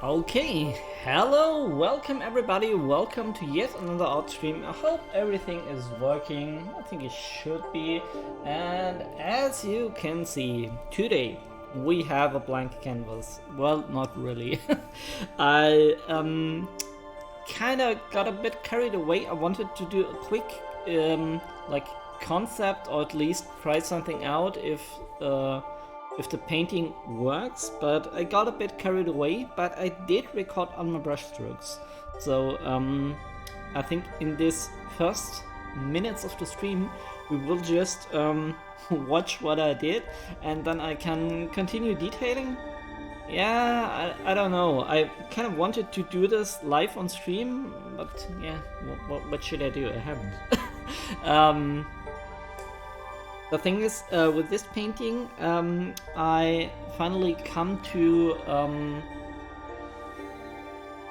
Okay, hello, welcome everybody, welcome to yet another art stream. I hope everything is working, I think it should be. And as you can see, today we have a blank canvas. Well, not really. I kind of got a bit carried away. I wanted to do a quick like concept, or at least try something out if the painting works, but I got a bit carried away. But I did record on my brush strokes, so I think in this first minutes of the stream we will just watch what I did, and then I can continue detailing. Yeah, I don't know. I kind of wanted to do this live on stream, but yeah, what should I do? I haven't. The thing is, with this painting, I finally come to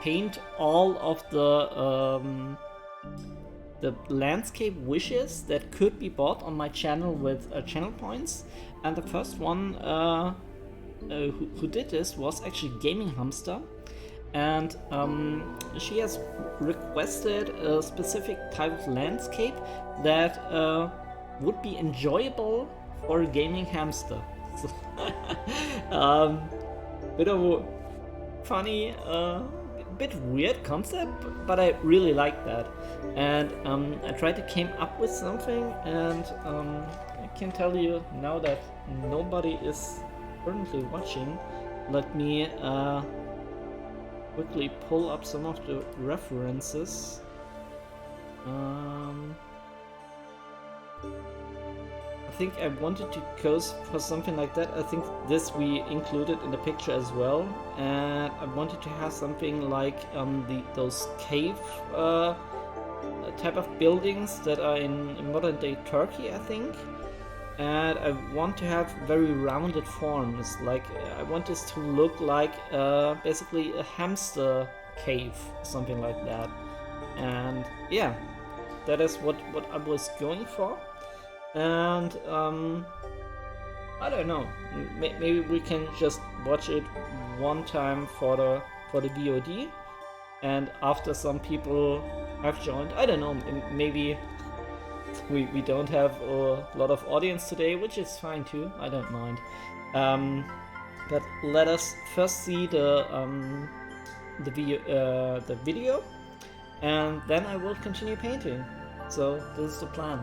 paint all of the landscape wishes that could be bought on my channel with channel points. And the first one who did this was actually Gaming Hamster, and she has requested a specific type of landscape that would be enjoyable for a gaming hamster. Bit of a funny, bit weird concept, but I really like that. And I tried to came up with something, and I can tell you now that nobody is currently watching. Let me quickly pull up some of the references. I think I wanted to go for something like that. I think this we included in the picture as well, and I wanted to have something like those cave type of buildings that are in modern day Turkey, I think. And I want to have very rounded forms. Like I want this to look like basically a hamster cave, something like that. And yeah, that is what I was going for. And I don't know, maybe we can just watch it one time for the VOD, and after some people have joined, I don't know, maybe we don't have a lot of audience today, which is fine too, I don't mind. But let us first see the video, and then I will continue painting. So this is the plan.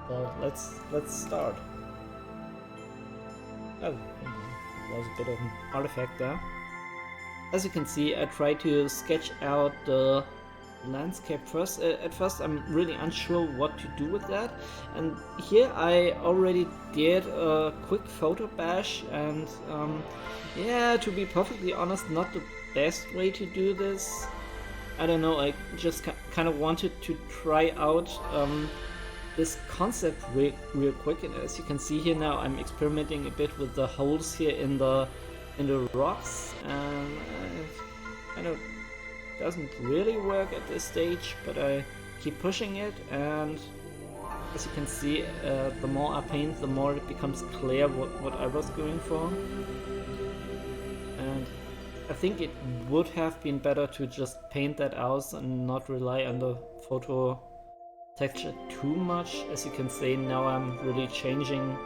So let's start. Oh, there was a bit of an artifact there. As you can see, I tried to sketch out the landscape first. At first I'm really unsure what to do with that, and here I already did a quick photo bash, and yeah, to be perfectly honest, not the best way to do this. I don't know, I just kind of wanted to try out this concept real quick, and as you can see here now, I'm experimenting a bit with the holes here in the rocks, and it kind of doesn't really work at this stage, but I keep pushing it, and as you can see, the more I paint, the more it becomes clear what I was going for. And I think it would have been better to just paint that out and not rely on the photo texture too much. As you can see, now I'm really changing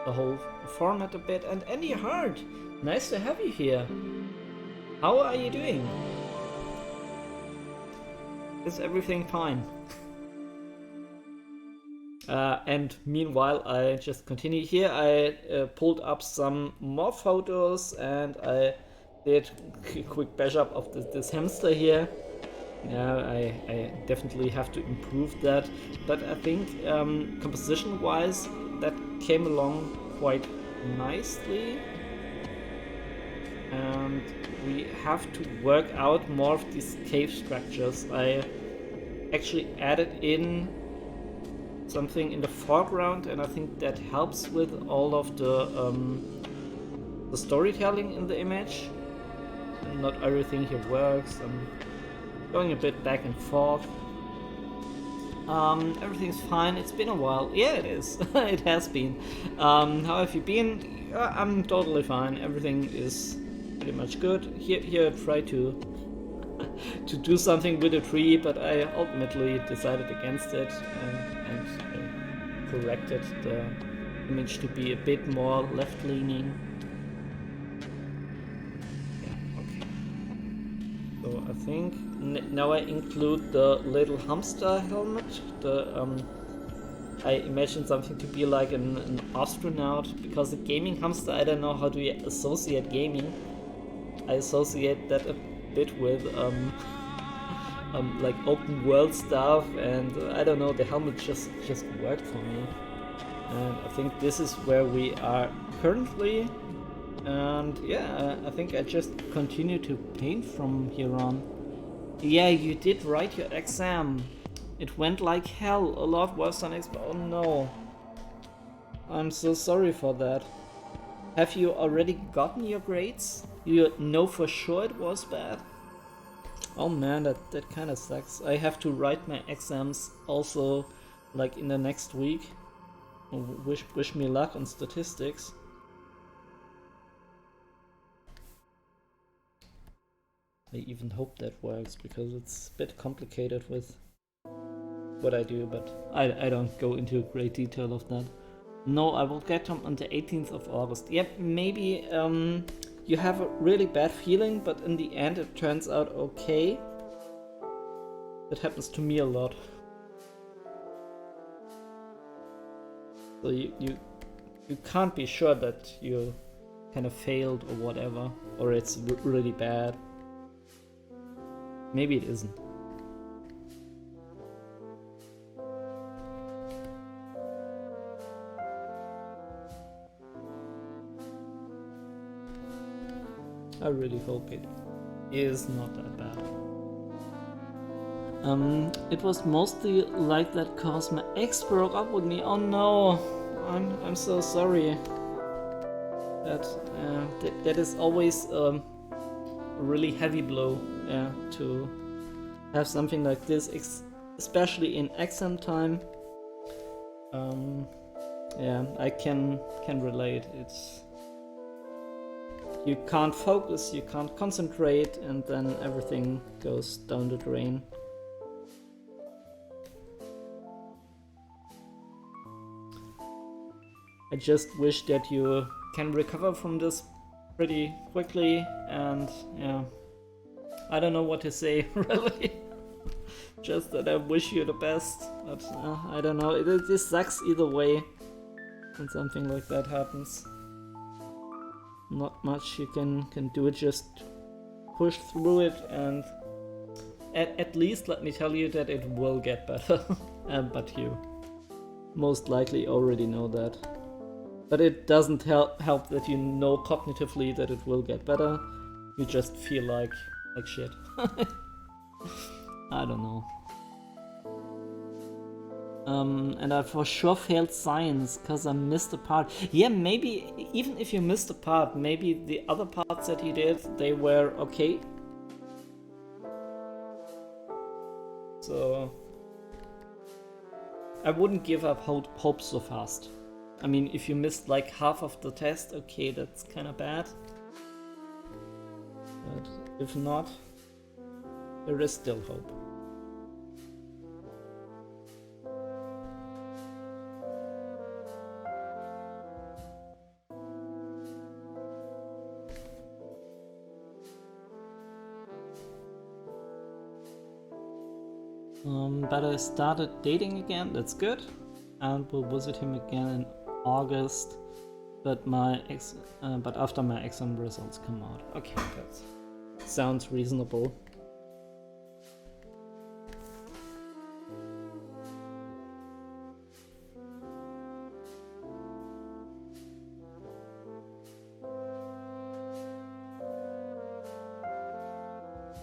the whole format a bit. And Andy Hart, nice to have you here. How are you doing? Is everything fine? And meanwhile, I just continue here. I pulled up some more photos, and I did a quick bash up of this hamster here. Yeah, I definitely have to improve that, but I think composition wise that came along quite nicely, and we have to work out more of these cave structures. I actually added in something in the foreground, and I think that helps with all of the storytelling in the image. And not everything here works. I'm going a bit back and forth. Everything's fine. It's been a while. Yeah, it is. It has been. How have you been? I'm totally fine. Everything is pretty much good. Here I try to do something with a tree, but I ultimately decided against it and corrected the image to be a bit more left-leaning. Yeah, okay. So I think now I include the little hamster helmet. I imagine something to be like an astronaut, because the gaming hamster, I don't know how to associate gaming. I associate that a bit with like open world stuff, and I don't know, the helmet just worked for me. And I think this is where we are currently. And yeah, I think I just continue to paint from here on. Yeah, you did write your exam. It went like hell, a lot worse than expected. Oh no. I'm so sorry for that. Have you already gotten your grades? You know for sure it was bad? Oh man, that kind of sucks. I have to write my exams also like in the next week. Wish me luck on statistics. I even hope that works, because it's a bit complicated with what I do, but I don't go into great detail of that. No, I will get them on the 18th of August. Yep, maybe you have a really bad feeling, but in the end it turns out okay. That happens to me a lot. So you can't be sure that you kind of failed or whatever, or it's really bad. Maybe it isn't. I really hope it is not that bad. It was mostly like that cause my ex broke up with me. Oh no, I'm so sorry. That is always a really heavy blow, yeah, to have something like this, especially in exam time. Yeah, I can relate. It's, you can't focus, you can't concentrate, and then everything goes down the drain. I just wish that you can recover from this pretty quickly, and yeah, I don't know what to say really. Just that I wish you the best, but I don't know, it sucks either way when something like that happens. Not much you can do, it just push through it, and at least let me tell you that it will get better. But you most likely already know that. But it doesn't help that you know cognitively that it will get better. You just feel like shit. I don't know. And I for sure failed science because I missed a part. Yeah, maybe even if you missed a part, maybe the other parts that you did, they were okay. So I wouldn't give up hope so fast. I mean, if you missed like half of the test, okay, that's kind of bad. But if not, there is still hope. But I started dating again, that's good. And will visit him again in August, but after my exam results come out. Okay, that sounds reasonable.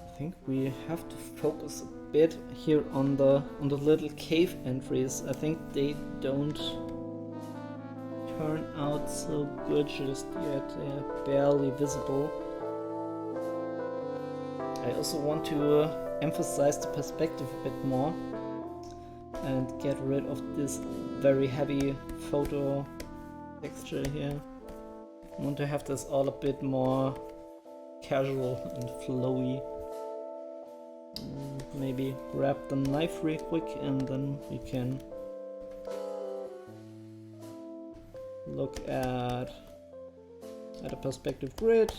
I think we have to focus a bit here on the little cave entries. I think they don't turn out so good just yet. They're barely visible. I also want to emphasize the perspective a bit more. and get rid of this very heavy photo texture here. I want to have this all a bit more casual and flowy. Maybe grab the knife real quick and then we can look at a perspective grid.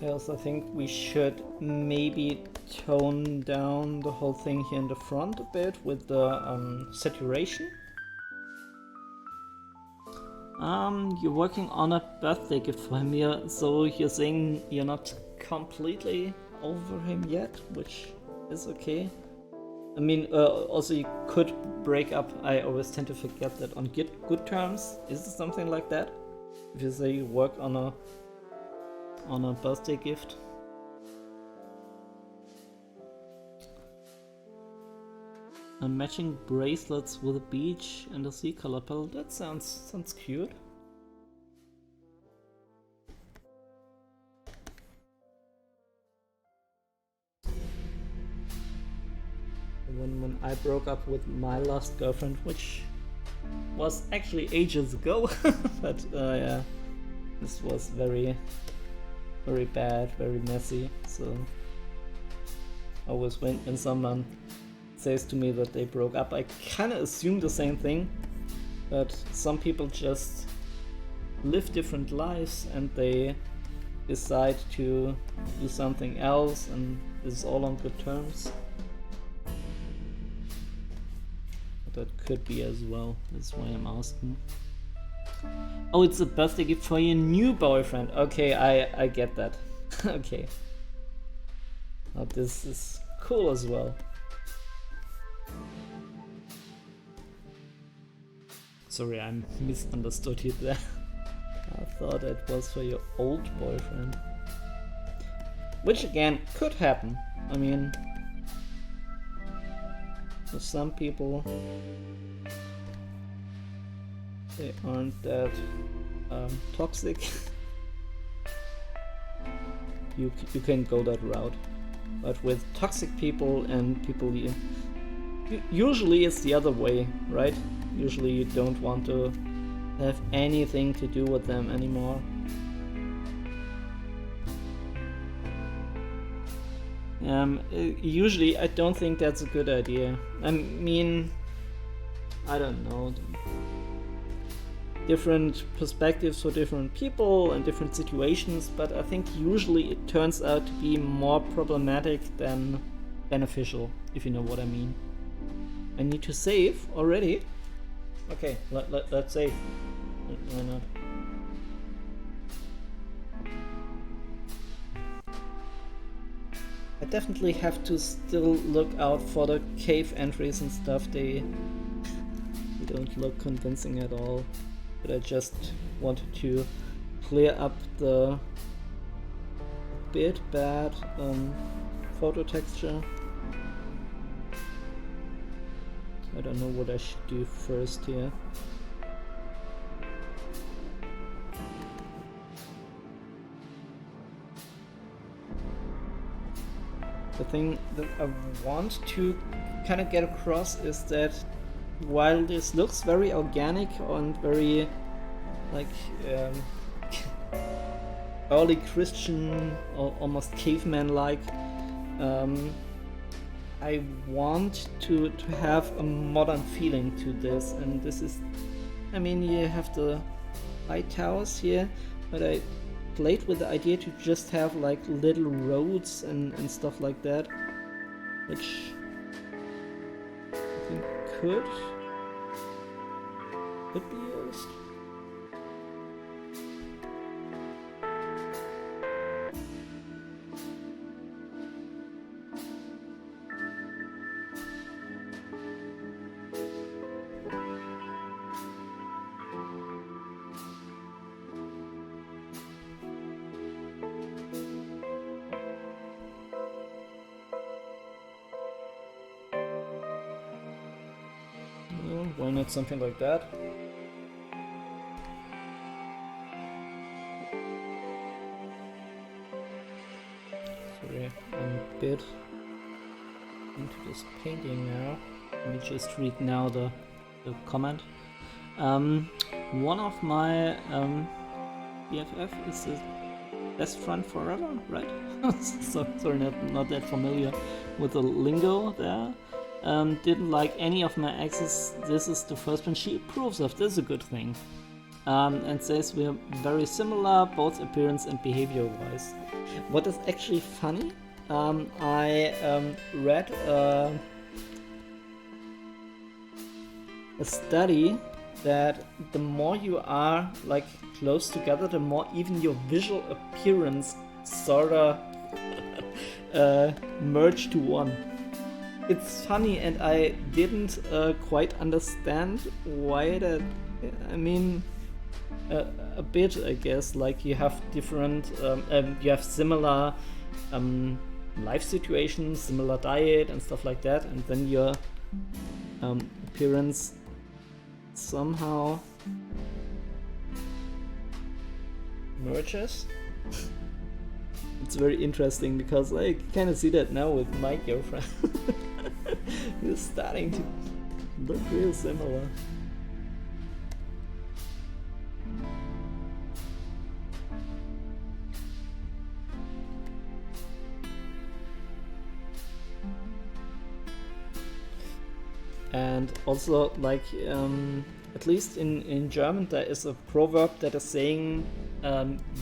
I also think we should maybe tone down the whole thing here in the front a bit with the saturation. You're working on a birthday gift for him here, so you're saying you're not completely over him yet, which is okay. I mean, also you could break up. I always tend to forget that on good terms. Is it something like that? If you say you work on a birthday gift. And matching bracelets with a beach and a sea color palette. That sounds cute. When I broke up with my last girlfriend, which was actually ages ago, but yeah, this was very bad, very messy. So always when someone says to me that they broke up, I kind of assume the same thing, but some people just live different lives and they decide to do something else, and this is all on good terms. But that could be as well. That's why I'm asking. Oh, it's a birthday gift for your new boyfriend. Okay, I get that. Okay. Oh, this is cool as well. Sorry, I misunderstood you there. I thought it was for your old boyfriend. Which again, could happen. I mean, for some people, they aren't that toxic. You can go that route. But with toxic people and people, usually it's the other way, right? Usually you don't want to have anything to do with them anymore. Usually I don't think that's a good idea. I mean, I don't know. Different perspectives for different people and different situations, but I think usually it turns out to be more problematic than beneficial, if you know what I mean. I need to save already. Okay, let's save. Why not? I definitely have to still look out for the cave entries and stuff. They don't look convincing at all. But I just wanted to clear up the bit bad photo texture. I don't know what I should do first here. The thing that I want to kind of get across is that while this looks very organic and very like early Christian or almost caveman-like, I want to have a modern feeling to this, and this is, I mean, you have the high towers here, but I played with the idea to just have like little roads and stuff like that, which I think could be used. why not something like that? Sorry, I'm a bit into this painting now. Let me just read now the comment. One of my BFF is the best friend forever, right? So, sorry, not that familiar with the lingo there. Didn't like any of my exes. This is the first one she approves of. This is a good thing. And says we're very similar, both appearance and behavior wise. What is actually funny, I read a study that the more you are like close together, the more even your visual appearance sorta merge to one. It's funny, and I didn't quite understand why that. I mean, a bit, I guess. Like you have different, you have similar life situations, similar diet and stuff like that, and then your appearance somehow merges. It's very interesting because I kind of see that now with my girlfriend. We're starting to look real similar. And also, like, at least in German, there is a proverb that is saying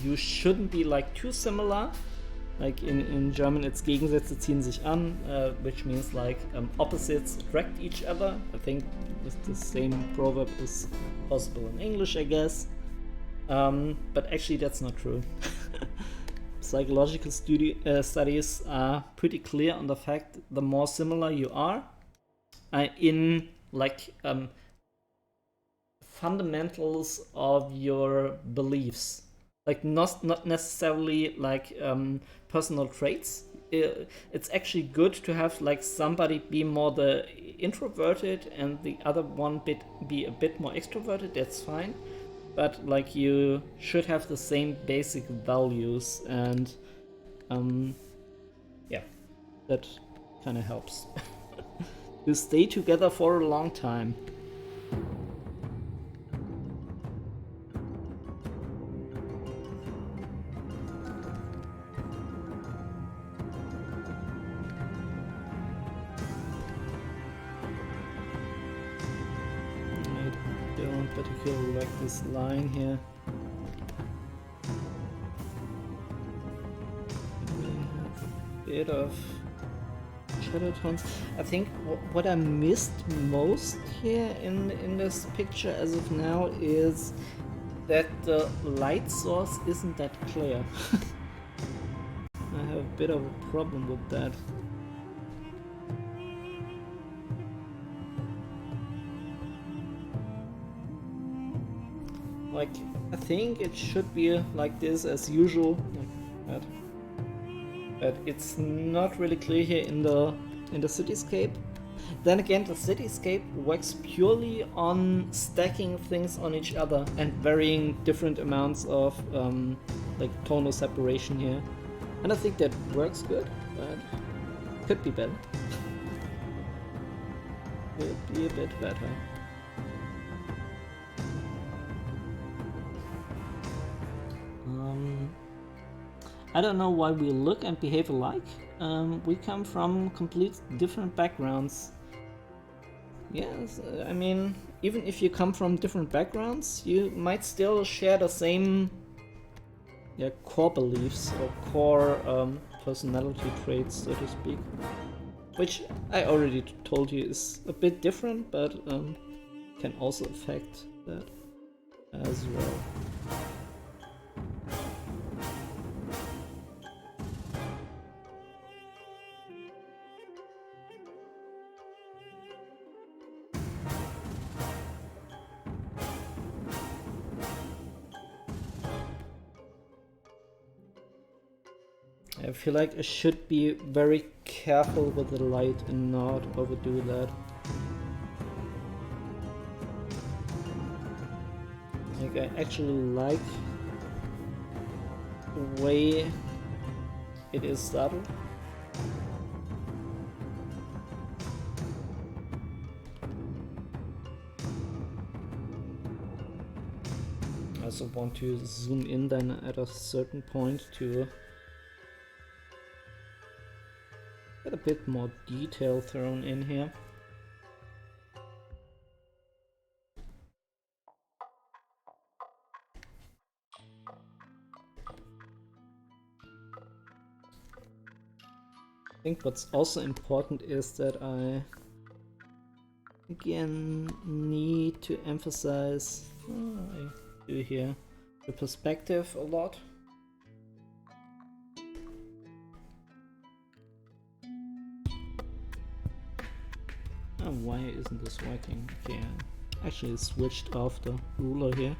you shouldn't be like too similar. Like in German, it's Gegensätze ziehen sich an, which means like opposites attract each other. I think the same proverb is possible in English, I guess. But actually, that's not true. Psychological studies are pretty clear on the fact the more similar you are in like fundamentals of your beliefs, like not necessarily like personal traits. It's actually good to have like somebody be more the introverted and the other one be a bit more extroverted. That's fine, but like you should have the same basic values, and yeah, that kind of helps. You stay together for a long time. I don't particularly like this line here. A bit of shadow tones. I think what I missed most here in this picture as of now is that the light source isn't that clear. I have a bit of a problem with that. Like, I think it should be like this as usual, like that. But it's not really clear here in the cityscape. Then again, the cityscape works purely on stacking things on each other and varying different amounts of like tonal separation here. And I think that works good, but could be better. Could be a bit better. I don't know why we look and behave alike. We come from complete different backgrounds. Yes, I mean, even if you come from different backgrounds, you might still share the same core beliefs or core personality traits, so to speak. Which I already told you is a bit different, but can also affect that as well. I feel like I should be very careful with the light and not overdo that. think I actually like the way it is started. I also want to zoom in then at a certain point to get a bit more detail thrown in here. I think what's also important is that I again need to emphasize I do here the perspective a lot. Oh, why isn't this working? Okay, I actually switched off the ruler here.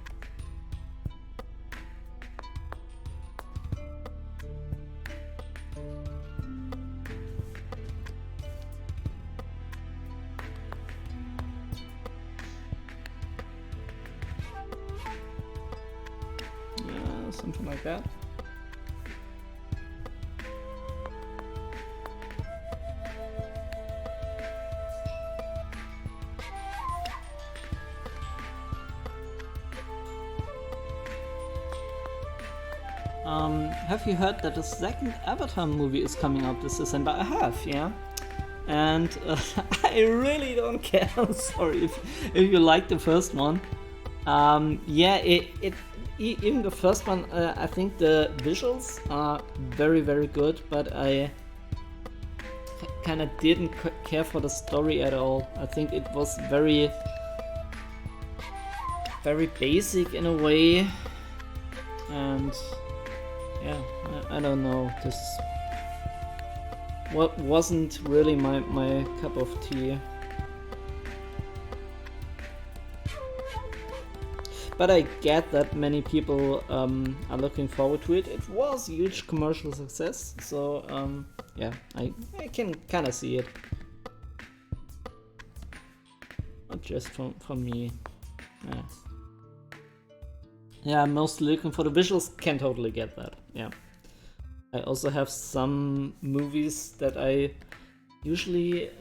Something like that. Have you heard that the second Avatar movie is coming out this December? I have, yeah. And I really don't care. I'm sorry if you like the first one. Yeah, even the first one, I think the visuals are very, very good, but I kind of didn't care for the story at all. I think it was very, very basic in a way, and yeah, I don't know. This wasn't really my cup of tea. But I get that many people are looking forward to it. It was a huge commercial success, so yeah, I can kind of see it. Not just from me. Yeah, I'm mostly looking for the visuals. Can totally get that. Yeah. I also have some movies that I usually...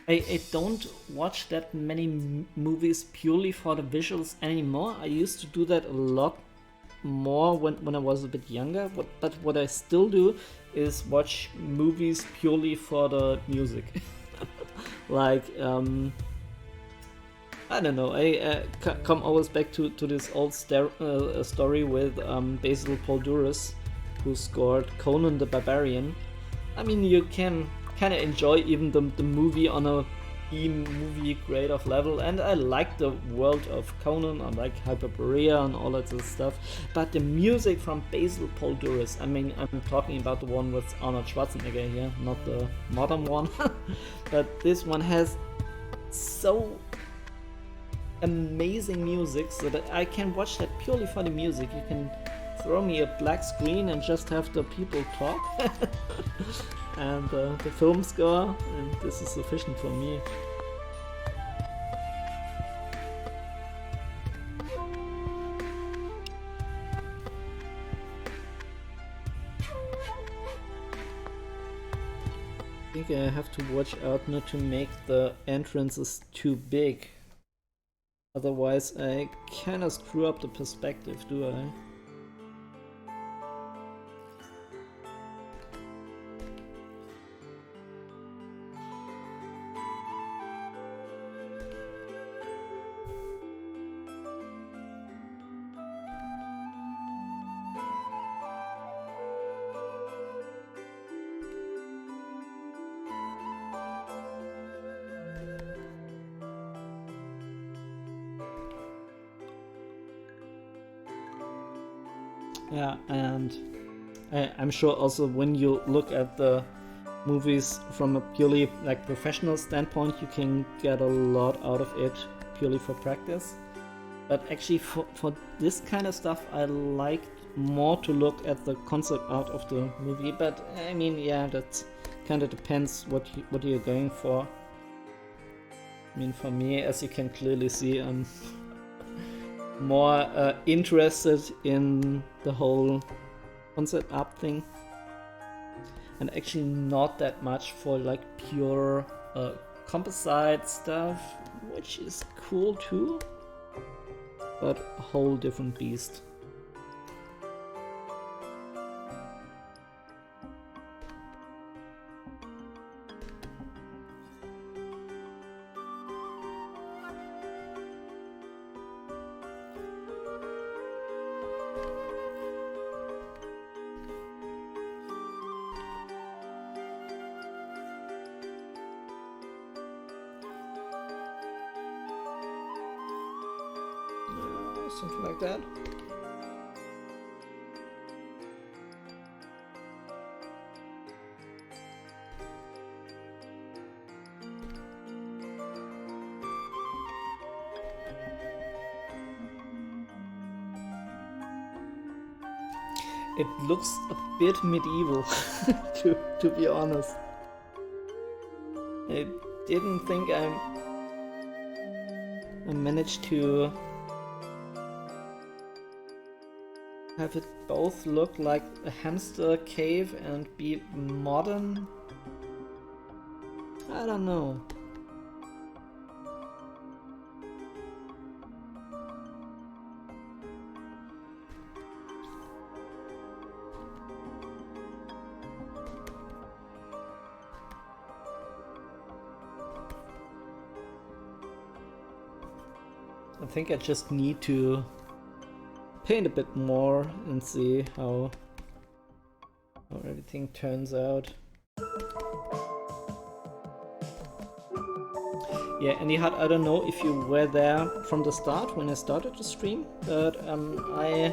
I don't watch that many movies purely for the visuals anymore. I used to do that a lot more when I was a bit younger, but what I still do is watch movies purely for the music. Like, I don't know, I come always back to this old story with Basil Poledouris, who scored Conan the Barbarian. I mean, you can kind of enjoy even the movie on a B-movie grade of level, and I like the world of Conan, I like Hyperborea and all that sort of stuff, but the music from Basil Poledouris, I mean, I'm talking about the one with Arnold Schwarzenegger here, not the modern one, but this one has so amazing music so that I can watch that purely for the music. You can throw me a black screen and just have the people talk and the film score, and this is sufficient for me. I think I have to watch out not to make the entrances too big, otherwise I kinda screw up the perspective, do I? Yeah, and I'm sure also when you look at the movies from a purely like professional standpoint, you can get a lot out of it purely for practice. But actually for this kind of stuff, I like more to look at the concept art of the movie. But I mean, yeah, that kind of depends what you're going for. I mean, for me, as you can clearly see, I'm more interested in the whole concept art thing, and actually not that much for like pure composite stuff, which is cool too, but a whole different beast. Something like that. It looks a bit medieval, to be honest. I didn't think I managed to have it both look like a hamster cave and be modern. I don't know. I think I just need to paint a bit more and see how everything turns out. Yeah, anyhow, I don't know if you were there from the start when I started the stream, but I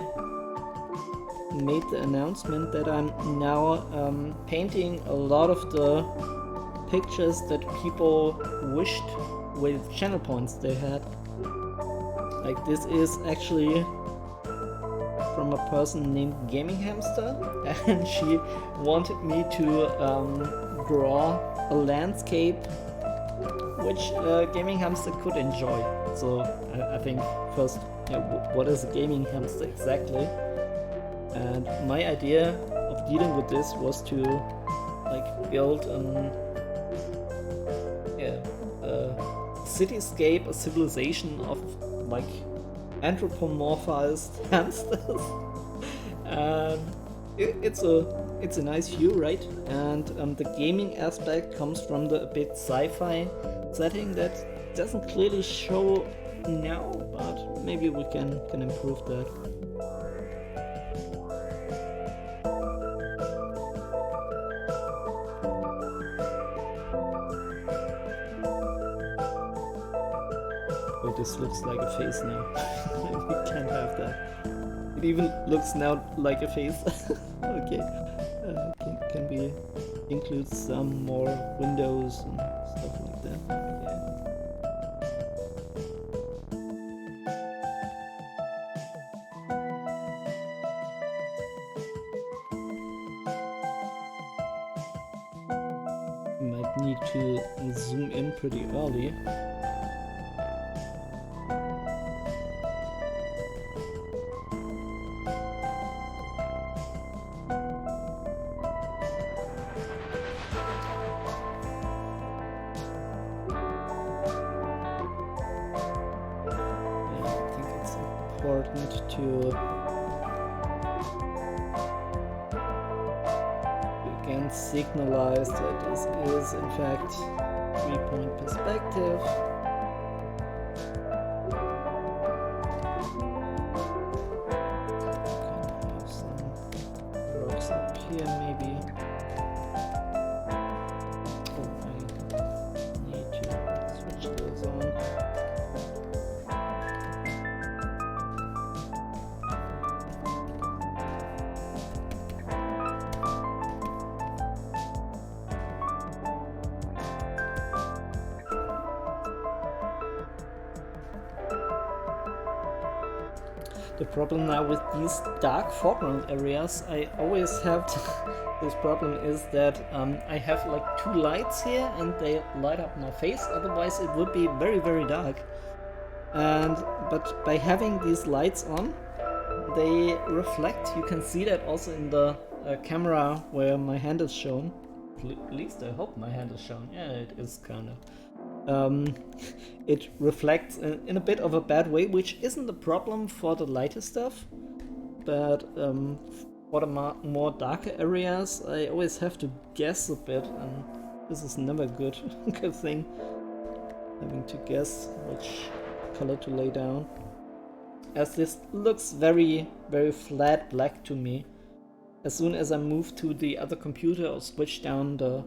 made the announcement that I'm now painting a lot of the pictures that people wished with channel points they had. Like, this is actually from a person named Gaming Hamster, and she wanted me to draw a landscape which Gaming Hamster could enjoy. So I think first, what is a Gaming Hamster exactly? And my idea of dealing with this was to like build a cityscape, a civilization of like anthropomorphized hamsters. And it's a nice view, right? And the gaming aspect comes from the a bit sci-fi setting that doesn't clearly show now, but maybe we can improve that. Oh, this looks like a face now. We can't have that. It even looks now like a face. Okay. Can we include some more windows and stuff like that? Yeah. Might need to zoom in pretty early. To again signalize that this is in fact 3-point perspective. Can have some rocks up here maybe. Oh, I need to switch those on. The problem now with these dark foreground areas, I always have this problem is that I have like two lights here and they light up my face, otherwise it would be very, very dark. But by having these lights on, they reflect. You can see that also in the camera where my hand is shown. At least I hope my hand is shown. Yeah, it is kind of. It reflects in a bit of a bad way, which isn't a problem for the lighter stuff, but for the more darker areas, I always have to guess a bit, and this is never good. Good thing, having to guess which color to lay down, as this looks very, very flat black to me. As soon as I move to the other computer or switch down the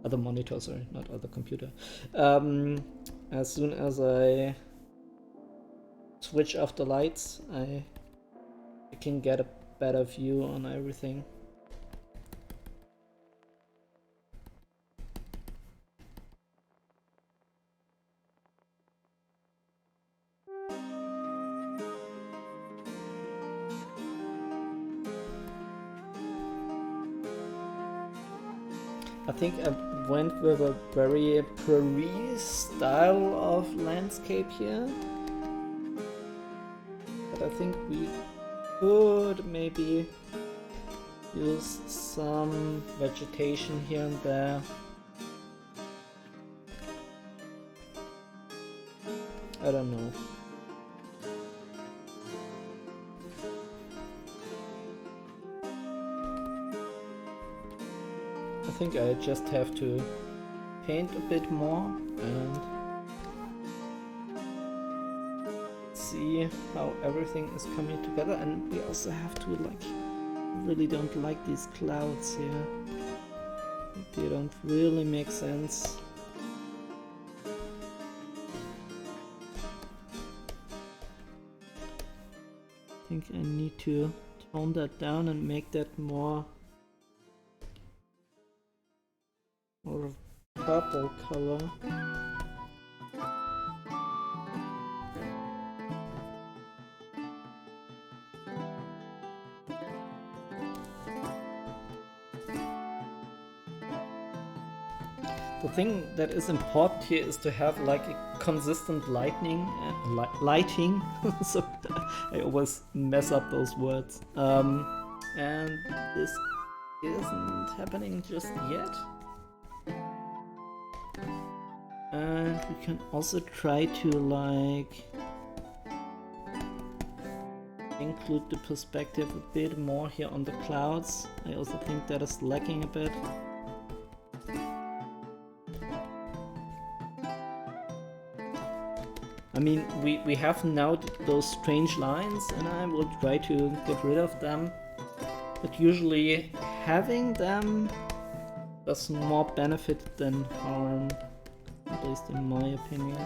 other monitor, sorry, not other computer. As soon as I switch off the lights, I can get a better view on everything. I think I went with a very prairie style of landscape here, but I think we could maybe use some vegetation here and there. I don't know. I think I just have to paint a bit more and see how everything is coming together. And we also have to, like, really don't like these clouds here. They don't really make sense. I think I need to tone that down and make that more of purple color. The thing that is important here is to have like a consistent lighting. So I always mess up those words. And this isn't happening just yet. And we can also try to like include the perspective a bit more here on the clouds. I also think that is lacking a bit. I mean, we have now those strange lines, and I will try to get rid of them. But usually having them does more benefit than harm, at least in my opinion.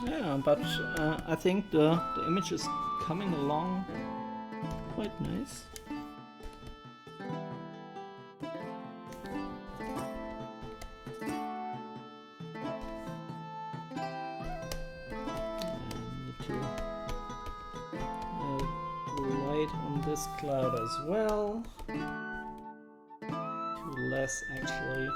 Yeah, but I think the image is coming along quite nice. Need to add light on this cloud as well. Too less actually.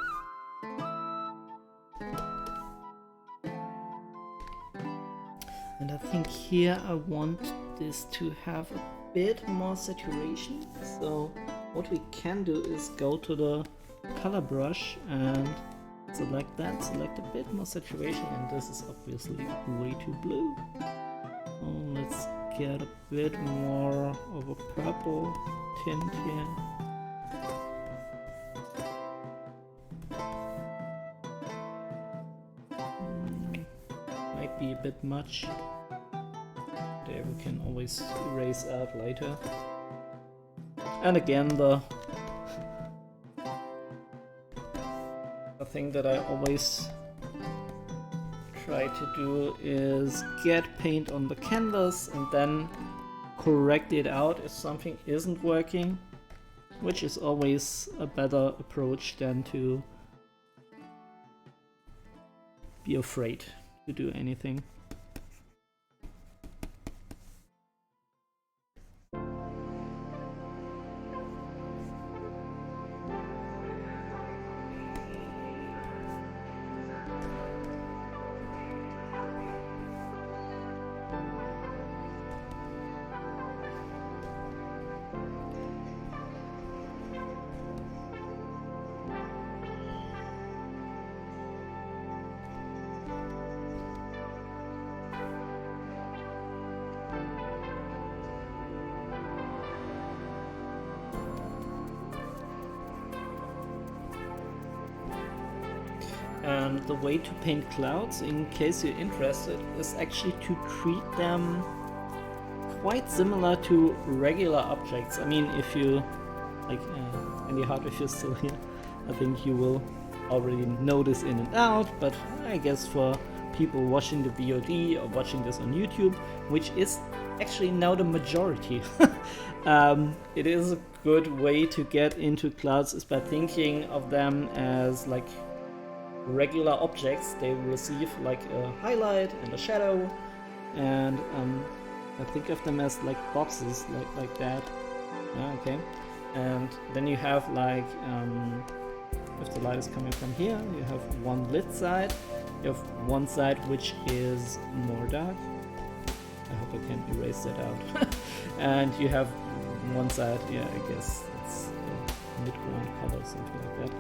And I think here I want this to have a bit more saturation. So what we can do is go to the color brush and select that, select a bit more saturation, and this is obviously way too blue. So let's get a bit more of a purple tint here. Might be a bit much. There we can always erase out later. And again, the thing that I always try to do is get paint on the canvas and then correct it out if something isn't working, which is always a better approach than to be afraid to do anything. And the way to paint clouds, in case you're interested, is actually to treat them quite similar to regular objects. I mean, if you, like, anyhow, if you're still here, I think you will already know this in and out, but I guess for people watching the VOD or watching this on YouTube, which is actually now the majority, it is a good way to get into clouds is by thinking of them as like regular objects. They receive like a highlight and a shadow, and I think of them as like boxes, like that. Okay, and then you have like if the light is coming from here, you have one lit side, you have one side which is more dark. I hope I can erase that out. And you have one side, yeah, I guess it's a mid-ground color, something like that.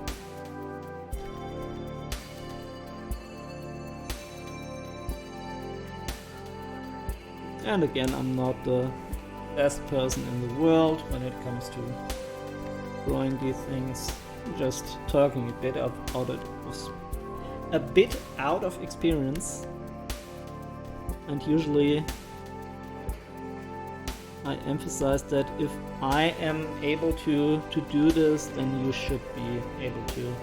And again, I'm not the best person in the world when it comes to drawing these things. I'm just talking a bit about it. Was a bit out of experience, and usually I emphasize that if I am able to do this, then you should be able to.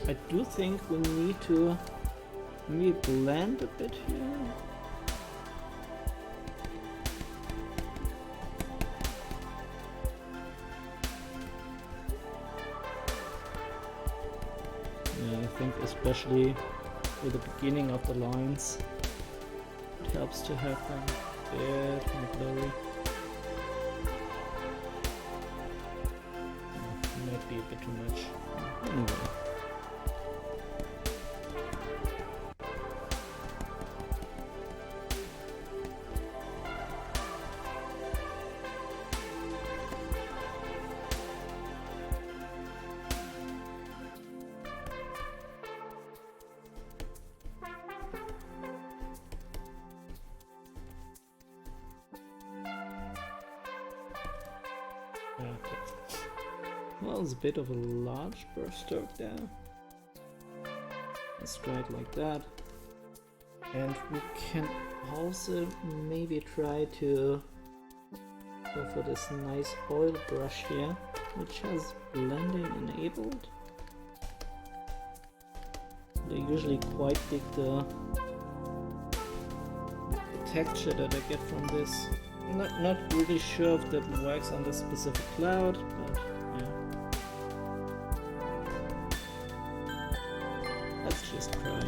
I do think we need to maybe blend a bit here. Yeah, I think especially with the beginning of the lines, it helps to have them a bit more blurry. Might be a bit too much. Anyway. Okay. Well, it's a bit of a large brushstroke there. Let's try it like that. And we can also maybe try to go for this nice oil brush here, which has blending enabled. I usually quite dig the texture that I get from this. Not really sure if that works on this specific cloud, but yeah. Let's just try.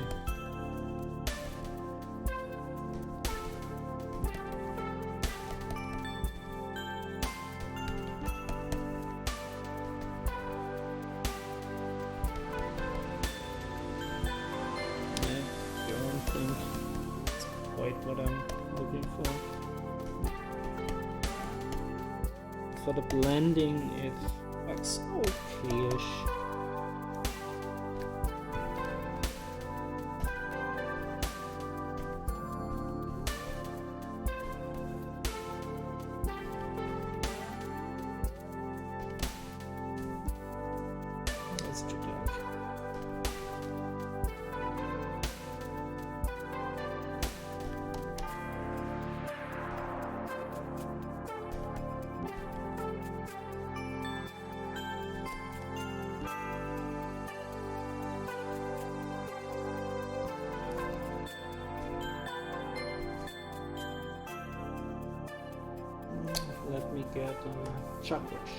I don't think it's quite what I'm looking for. For the blending, it looks okay-ish. is too dark. Let me get a chalk brush.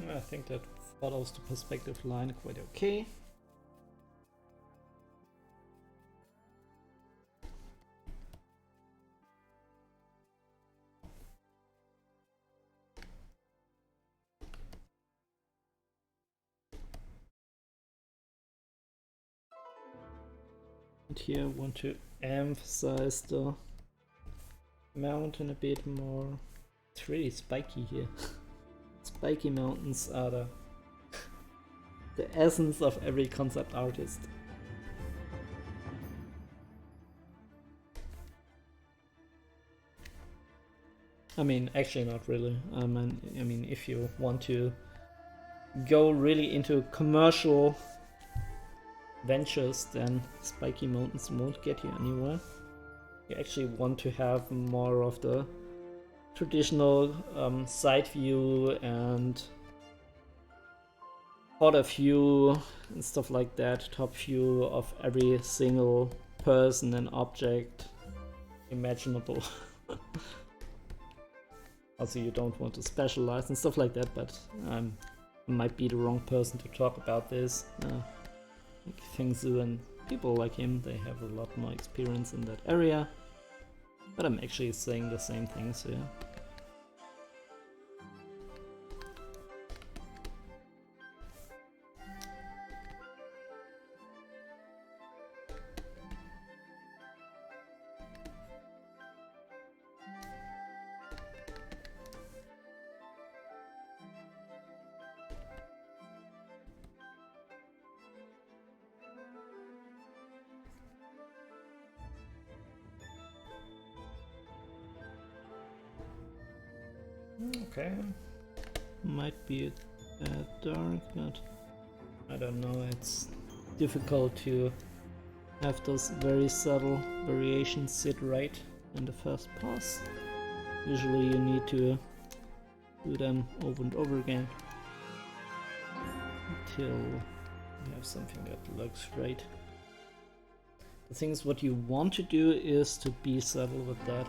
I think that follows the perspective line quite okay. And here I want to emphasize the mountain a bit more. It's really spiky here. Spiky mountains are the essence of every concept artist. I mean, actually not really. I mean, if you want to go really into commercial ventures, then spiky mountains won't get you anywhere. You actually want to have more of the traditional side view and bottom view and stuff like that, top view of every single person and object imaginable. Also, you don't want to specialize and stuff like that, but I might be the wrong person to talk about this. Like Fengzu and people like him, they have a lot more experience in that area. But I'm actually saying the same things here. Okay, might be that dark, but I don't know, it's difficult to have those very subtle variations sit right in the first pass. Usually you need to do them over and over again until you have something that looks right. The thing is, what you want to do is to be subtle with that.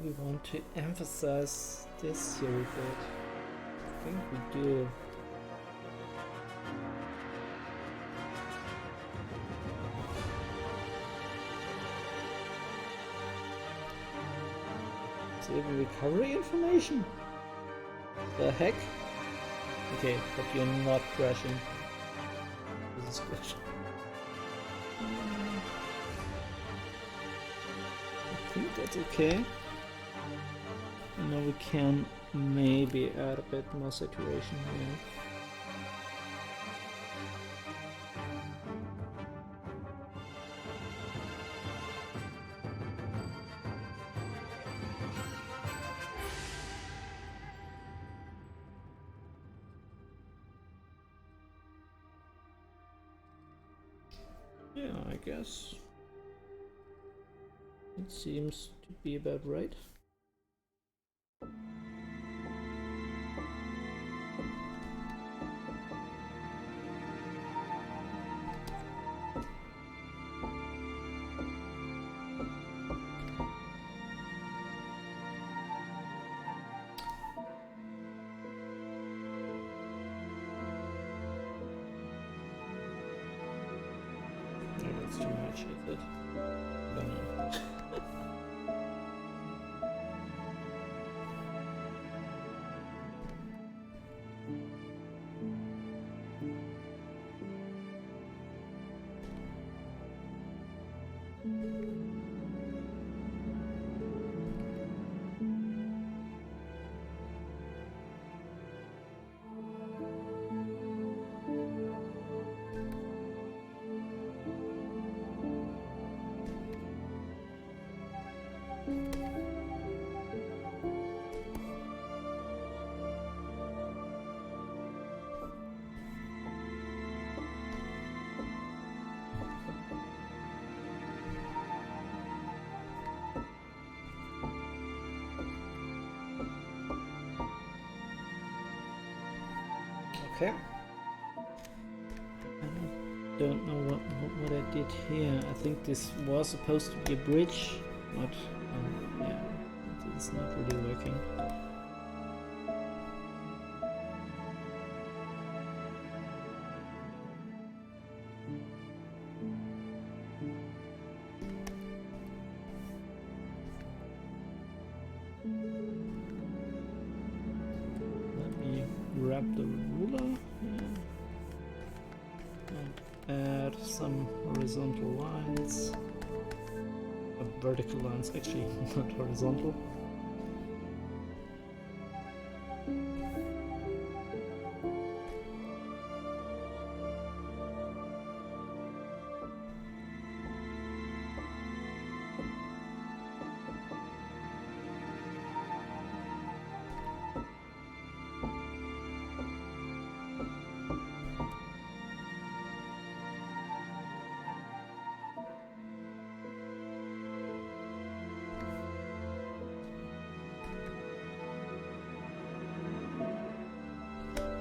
We want to emphasize this here a bit. I think we do. Save recovery information? The heck? Okay, but you're not crashing. This is good. I think that's okay. And now we can maybe add a bit more saturation here. Yeah, I guess it seems to be about right. Too much, is it? I don't know. Okay. I don't know what I did here. I think this was supposed to be a bridge, but yeah, it's not really working. Let me grab the ruler here and add some horizontal lines. Vertical lines, actually, not horizontal.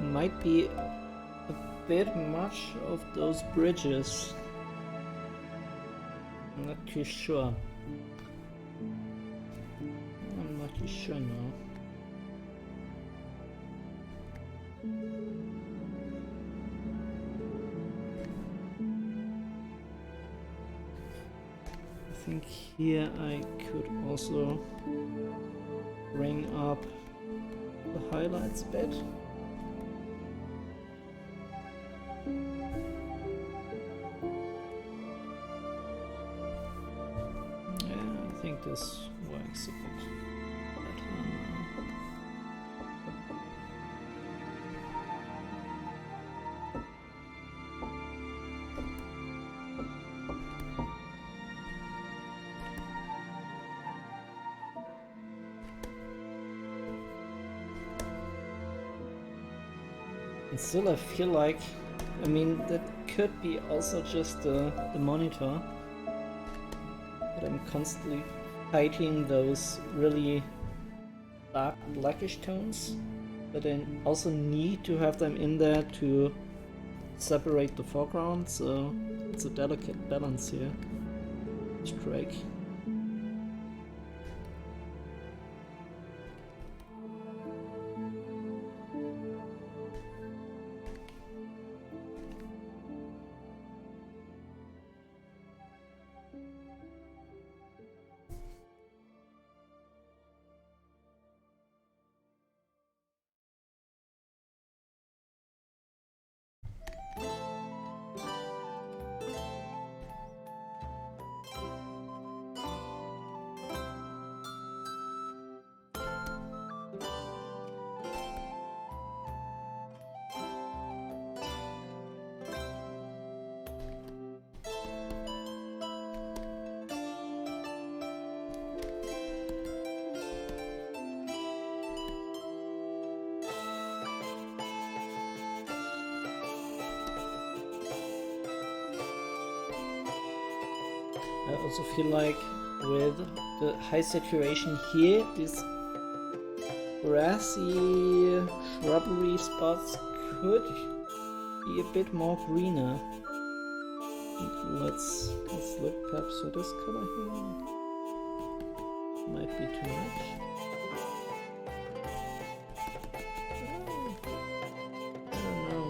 Might be a bit much of those bridges. I'm not too sure. I'm not too sure now. I think here I could also bring up the highlights a bit. I think this works a bit better now. And still I feel like, I mean, that could be also just the monitor. But I'm constantly fighting those really dark blackish tones, but I also need to have them in there to separate the foreground, so it's a delicate balance here. Strike. I also feel like with the high saturation here, these grassy shrubbery spots could be a bit more greener. Let's look perhaps for this color here. Might be too much. I don't know.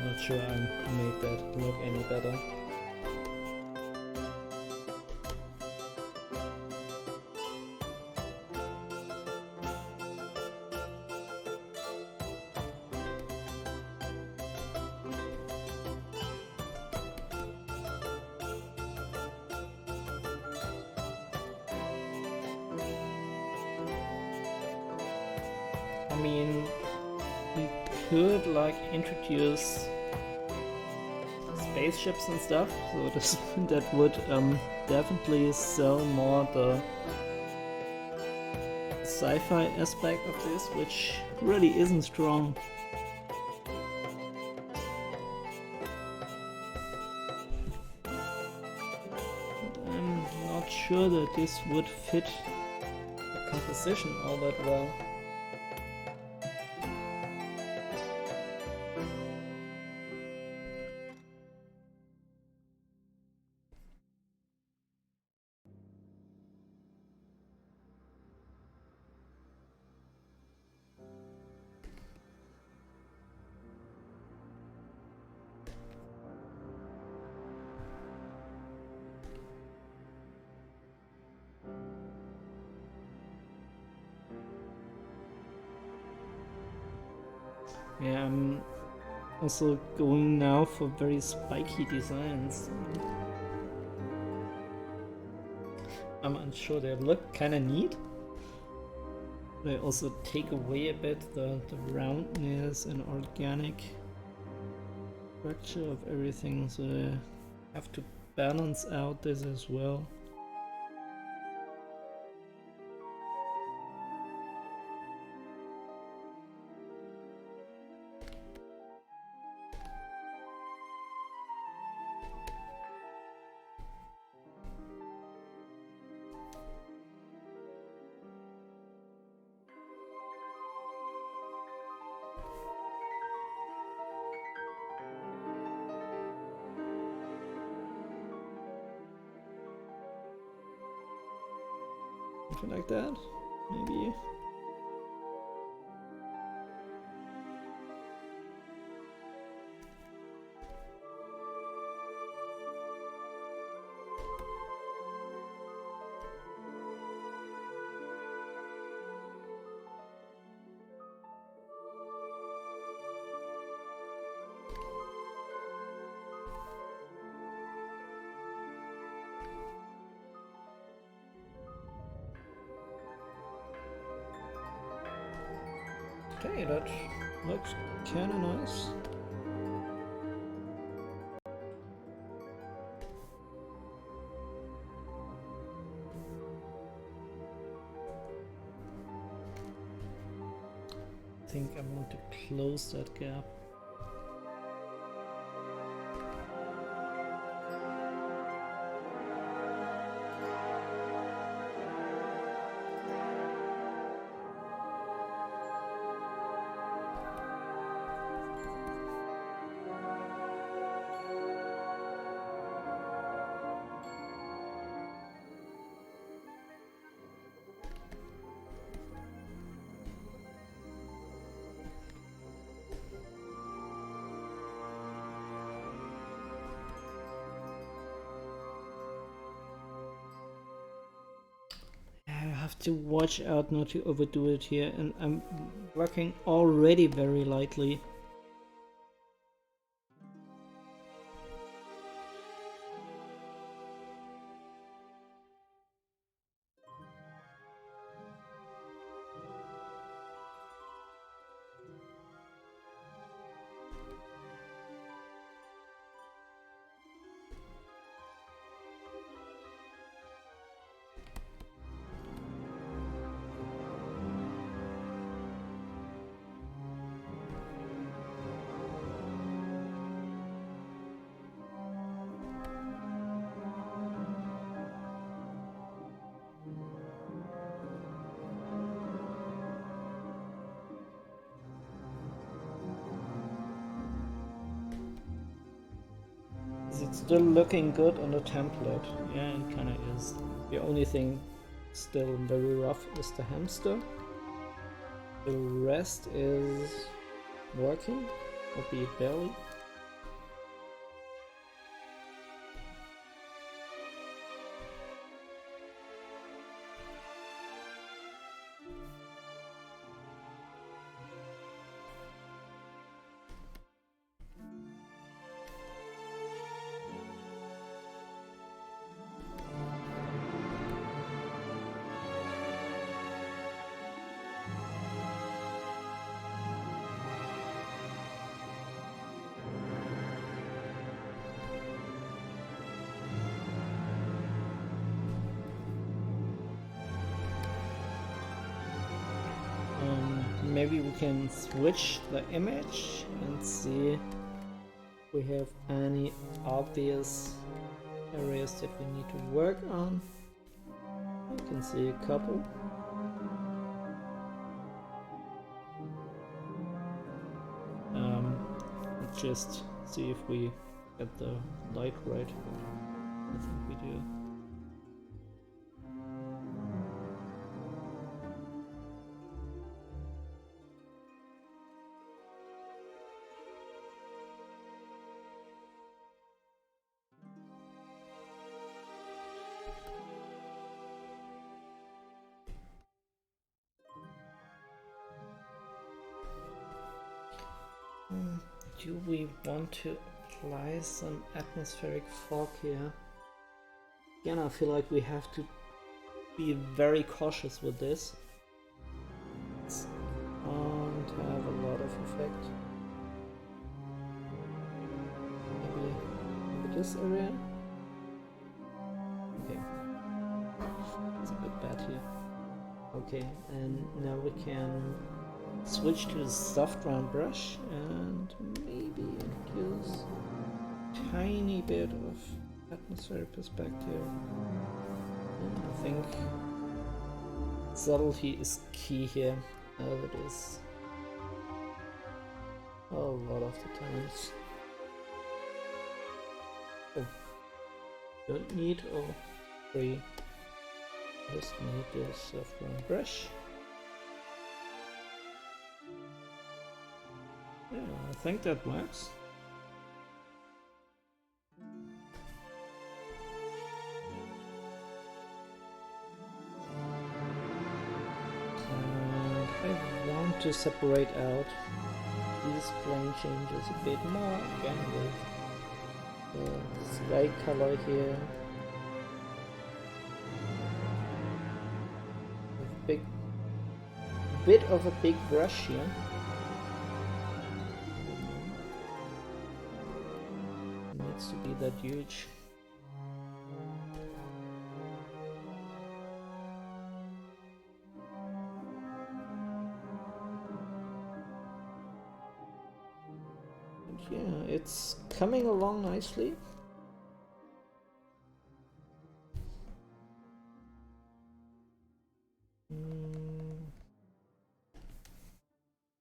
Not sure I made that look any better. I mean, we could like introduce spaceships and stuff, so this that would definitely sell more the sci-fi aspect of this, which really isn't strong. I'm not sure that this would fit the composition all that well. Yeah, I'm also going now for very spiky designs. I'm unsure, they look kinda neat. They also take away a bit the roundness and organic structure of everything, so I have to balance out this as well. Something like that, maybe. Okay, that looks kinda nice. I think I want to close that gap. I have to watch out not to overdo it here, and I'm working already very lightly. Is it still looking good on the template? Yeah, it kinda is. The only thing still very rough is the hamster. The rest is working, albeit barely. maybe we can switch the image and see if we have any obvious areas that we need to work on. You can see a couple. Just see if we get the light right. I think we do. Do we want to apply some atmospheric fog here? Again, I feel like we have to be very cautious with this. It can't have a lot of effect. Maybe this area? Okay. It's a bit bad here. Okay, and now we can switch to the soft round brush and maybe it gives a tiny bit of atmospheric perspective. And I think subtlety is key here, as it is a lot of the times. Oh, don't need all three, just need the soft round brush. Yeah, I think that works. And I want to separate out these plane changes a bit more, again with the sky color here. With bit of a big brush here. To be that huge. And yeah, it's coming along nicely.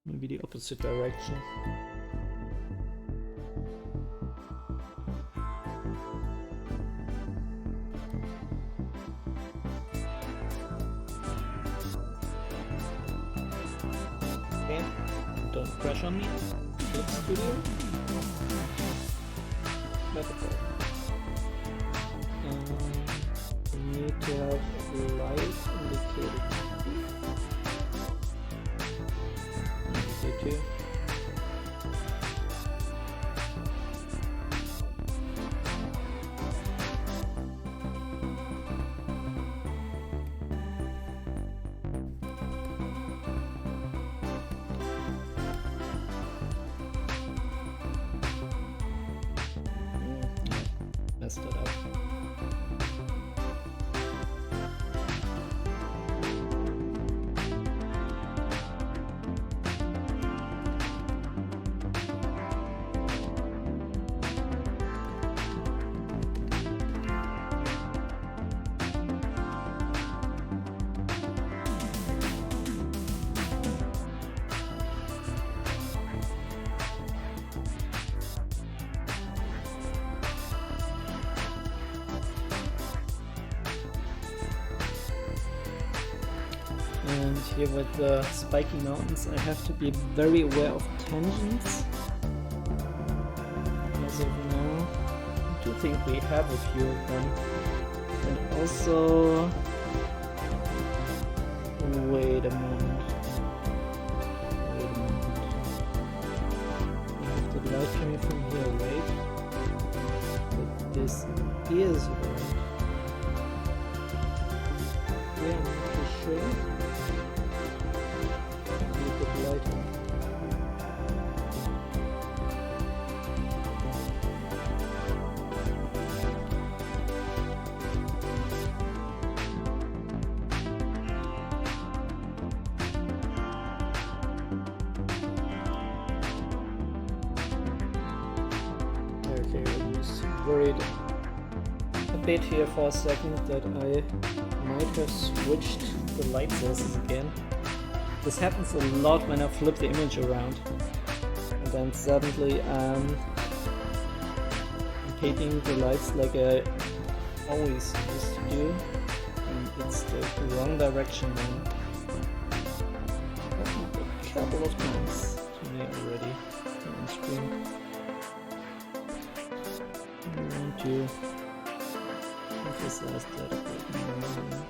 Maybe the opposite direction. Don't crash on me. Clip Studio. That's a problem. We need to have light indicated. Indicate here. Messed it up. And here with the spiky mountains, I have to be very aware of tangents. As of now, I do think we have a few of them. And also, wait a moment. I have the light coming from here, right? But this is right. Yeah, I'm not sure. was worried a bit here for a second that I might have switched the light sources again. This happens a lot when I flip the image around, and then suddenly I'm painting the lights like I always used to do, and it's the wrong direction then. Happened a couple of times to me already on stream. I want to emphasize that a bit more.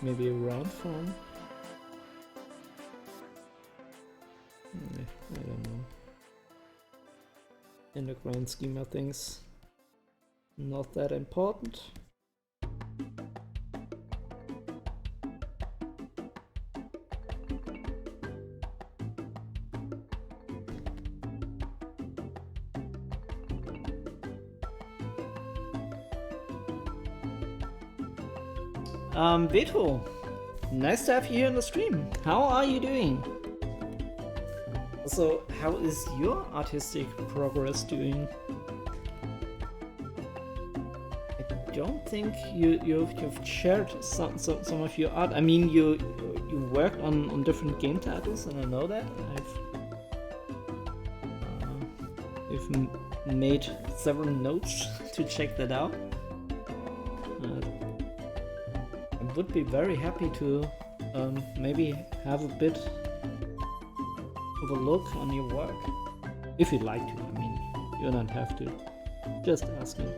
Maybe a round form? I don't know. In the grand scheme of things, not that important. Beto, nice to have you here on the stream. How are you doing? Also, how is your artistic progress doing? I don't think you've shared some of your art. I mean, you worked on different game titles, and I know that. I've made several notes to check that out. Would be very happy to maybe have a bit of a look on your work, if you'd like to. I mean, you don't have to. Just asking.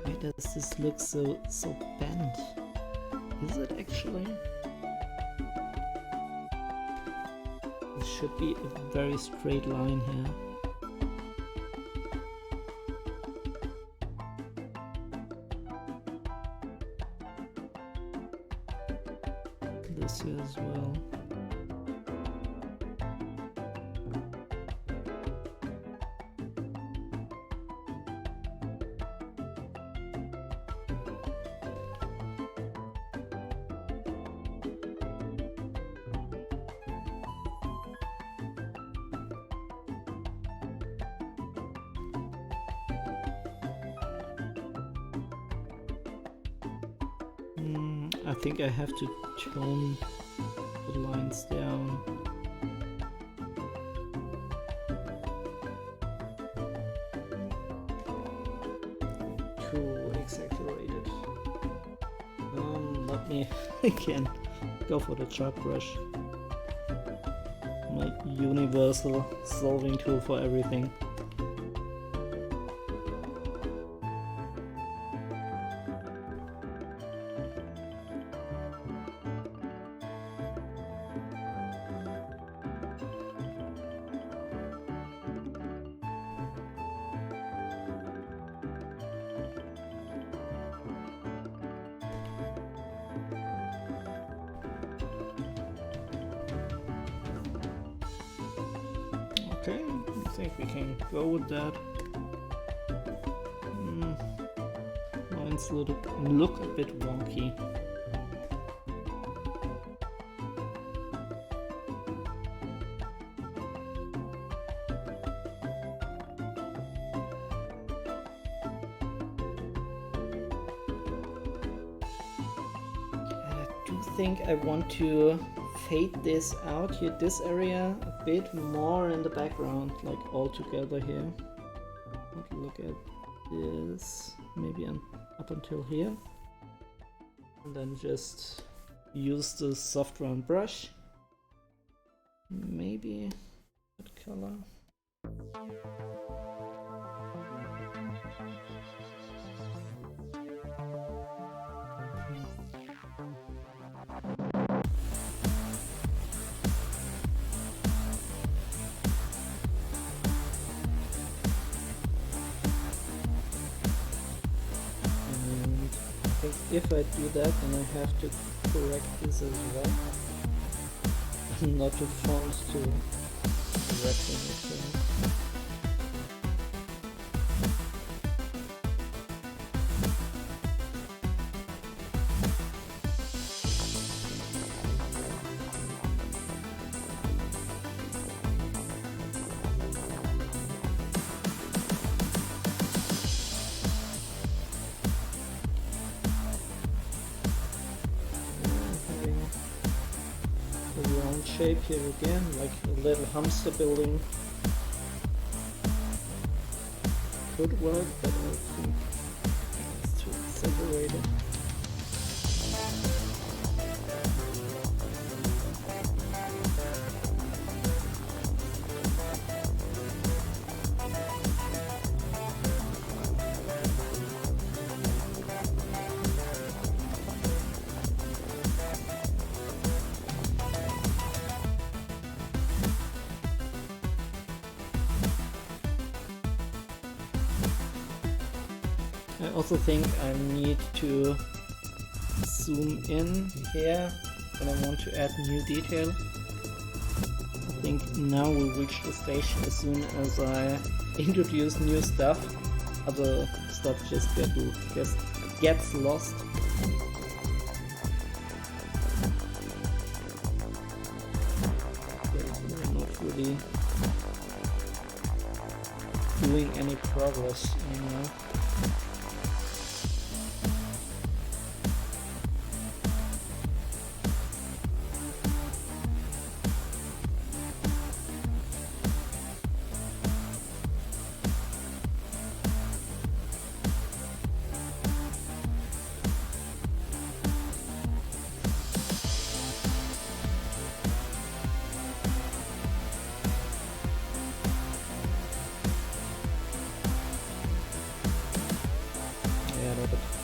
Why does this look so bent? Is it actually? Should be a very straight line here. This here as well. I think I have to tone the lines down. Too exaggerated. Let me again go for the chalk brush. My universal solving tool for everything. Okay, I think we can go with that. Mine's look a bit wonky. I do think I want to fade this out here, this area a bit more in the background, like all together here. Look at this, maybe up until here, and then just use the soft round brush. Maybe that color. think if I do that, then I have to correct this as well. Not to font to correcting it. Shape here again, like a little hamster building. Could work, but I think it's too exaggerated. I also think I need to zoom in here when I want to add new detail. I think now we reach the stage as soon as I introduce new stuff. Other stuff just gets lost. We're not really doing any progress anymore.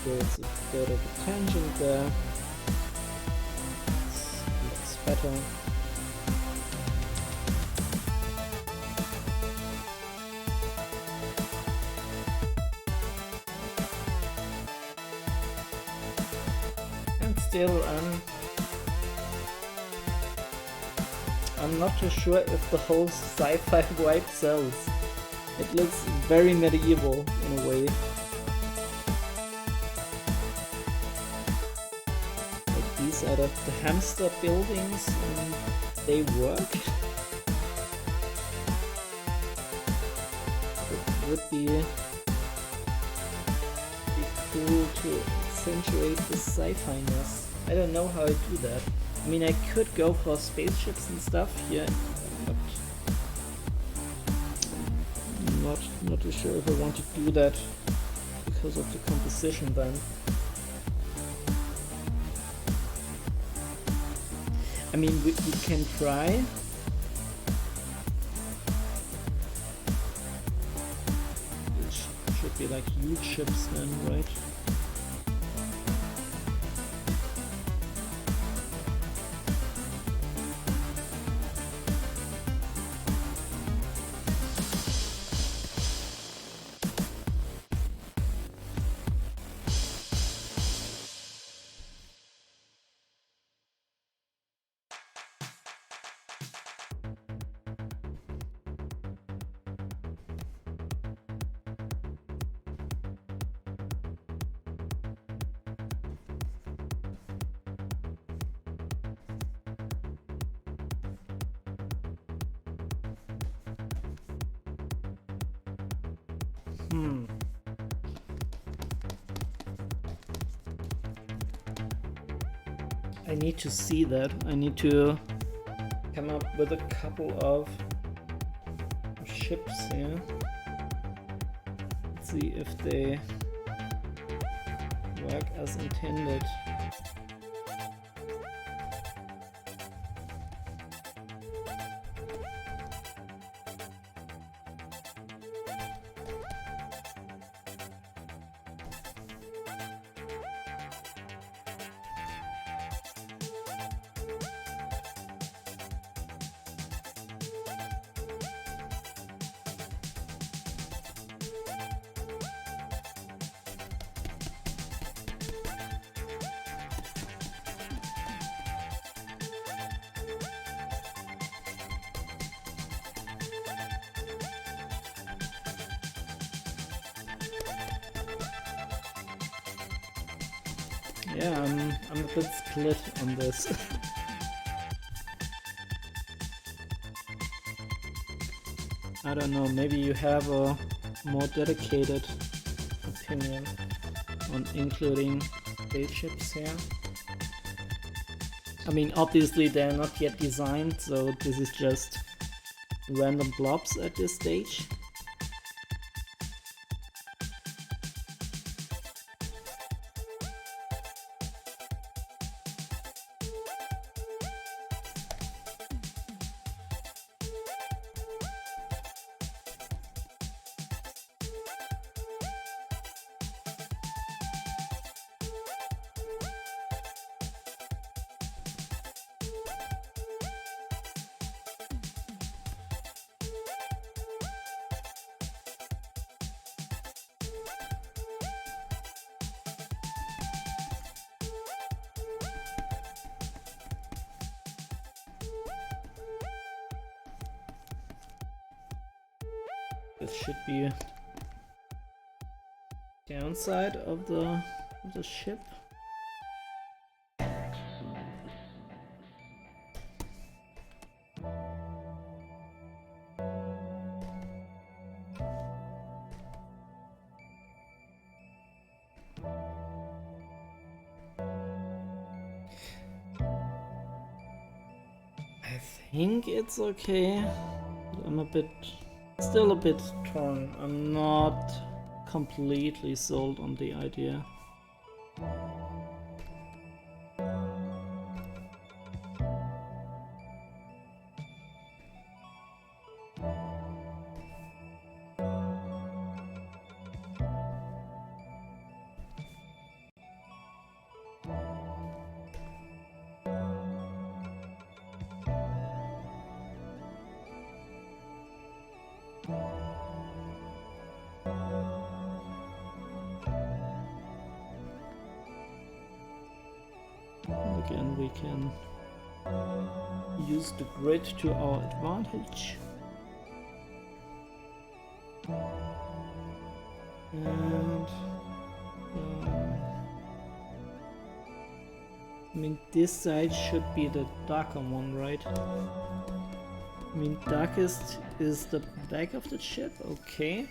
There's a bit of a tangent there. Looks better. And still, I'm not too sure if the whole sci-fi vibe sells. It looks very medieval in a way. These are the hamster buildings, and they work. It would be cool to accentuate the sci-fi-ness. I don't know how I do that. I mean, I could go for spaceships and stuff here, but I'm not too sure if I want to do that because of the composition then. I mean, we can try. Which should be like huge ships then, right? I need to see that. I need to come up with a couple of ships here. Let's see if they work as intended. Yeah, I'm a bit split on this. I don't know, maybe you have a more dedicated opinion on including spaceships here. I mean, obviously they're not yet designed, so this is just random blobs at this stage. This should be downside of the ship. I think it's okay. I'm still a bit torn. I'm not completely sold on the idea. Again, we can use the grid to our advantage. And I mean, this side should be the darker one, right? I mean, darkest is the back of the ship, okay.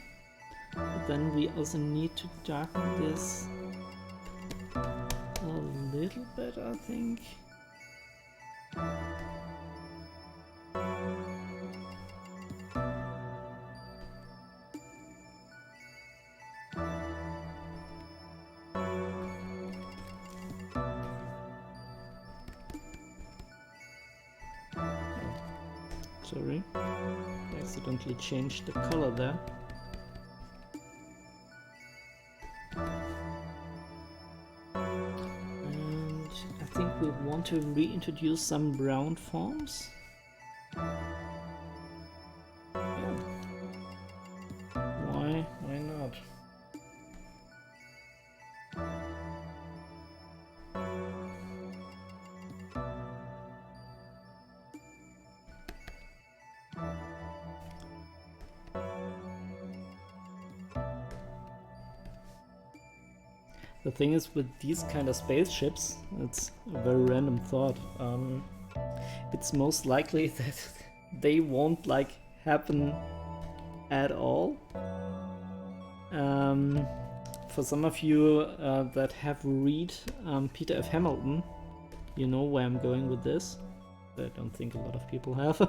But then we also need to darken this a little bit, I think. Sorry, I accidentally changed the color there. And I think we want to reintroduce some brown forms. Yeah. Why not? The thing is, with these kind of spaceships, it's a very random thought. It's most likely that they won't like happen at all. For some of you that have read Peter F. Hamilton, you know where I'm going with this. I don't think a lot of people have.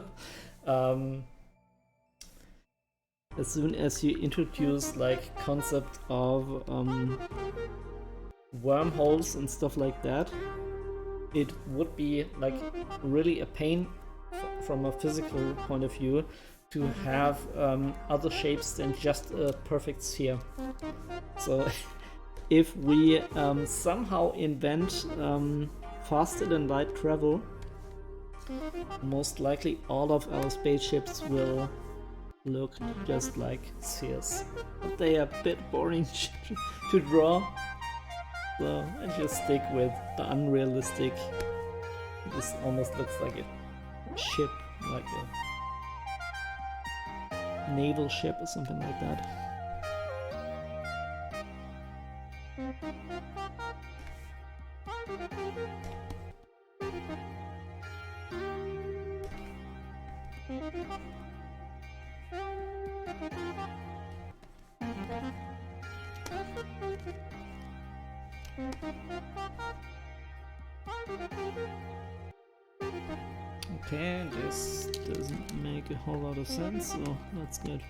As soon as you introduce like concept of wormholes and stuff like that, it would be like really a pain from a physical point of view to have other shapes than just a perfect sphere. So if we somehow invent faster than light travel, most likely all of our spaceships will look just like spheres. But they are a bit boring to draw. So I just stick with the unrealistic. This almost looks like a ship, like a naval ship or something like that. Okay, this doesn't make a whole lot of sense, so that's good.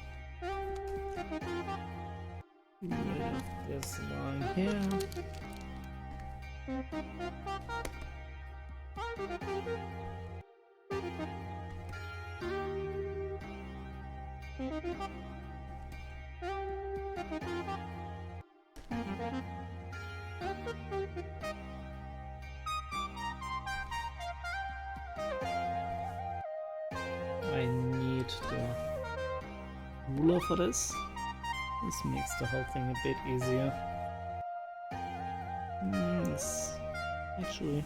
Rid of this line here. I need the ruler for this. This makes the whole thing a bit easier. It's actually a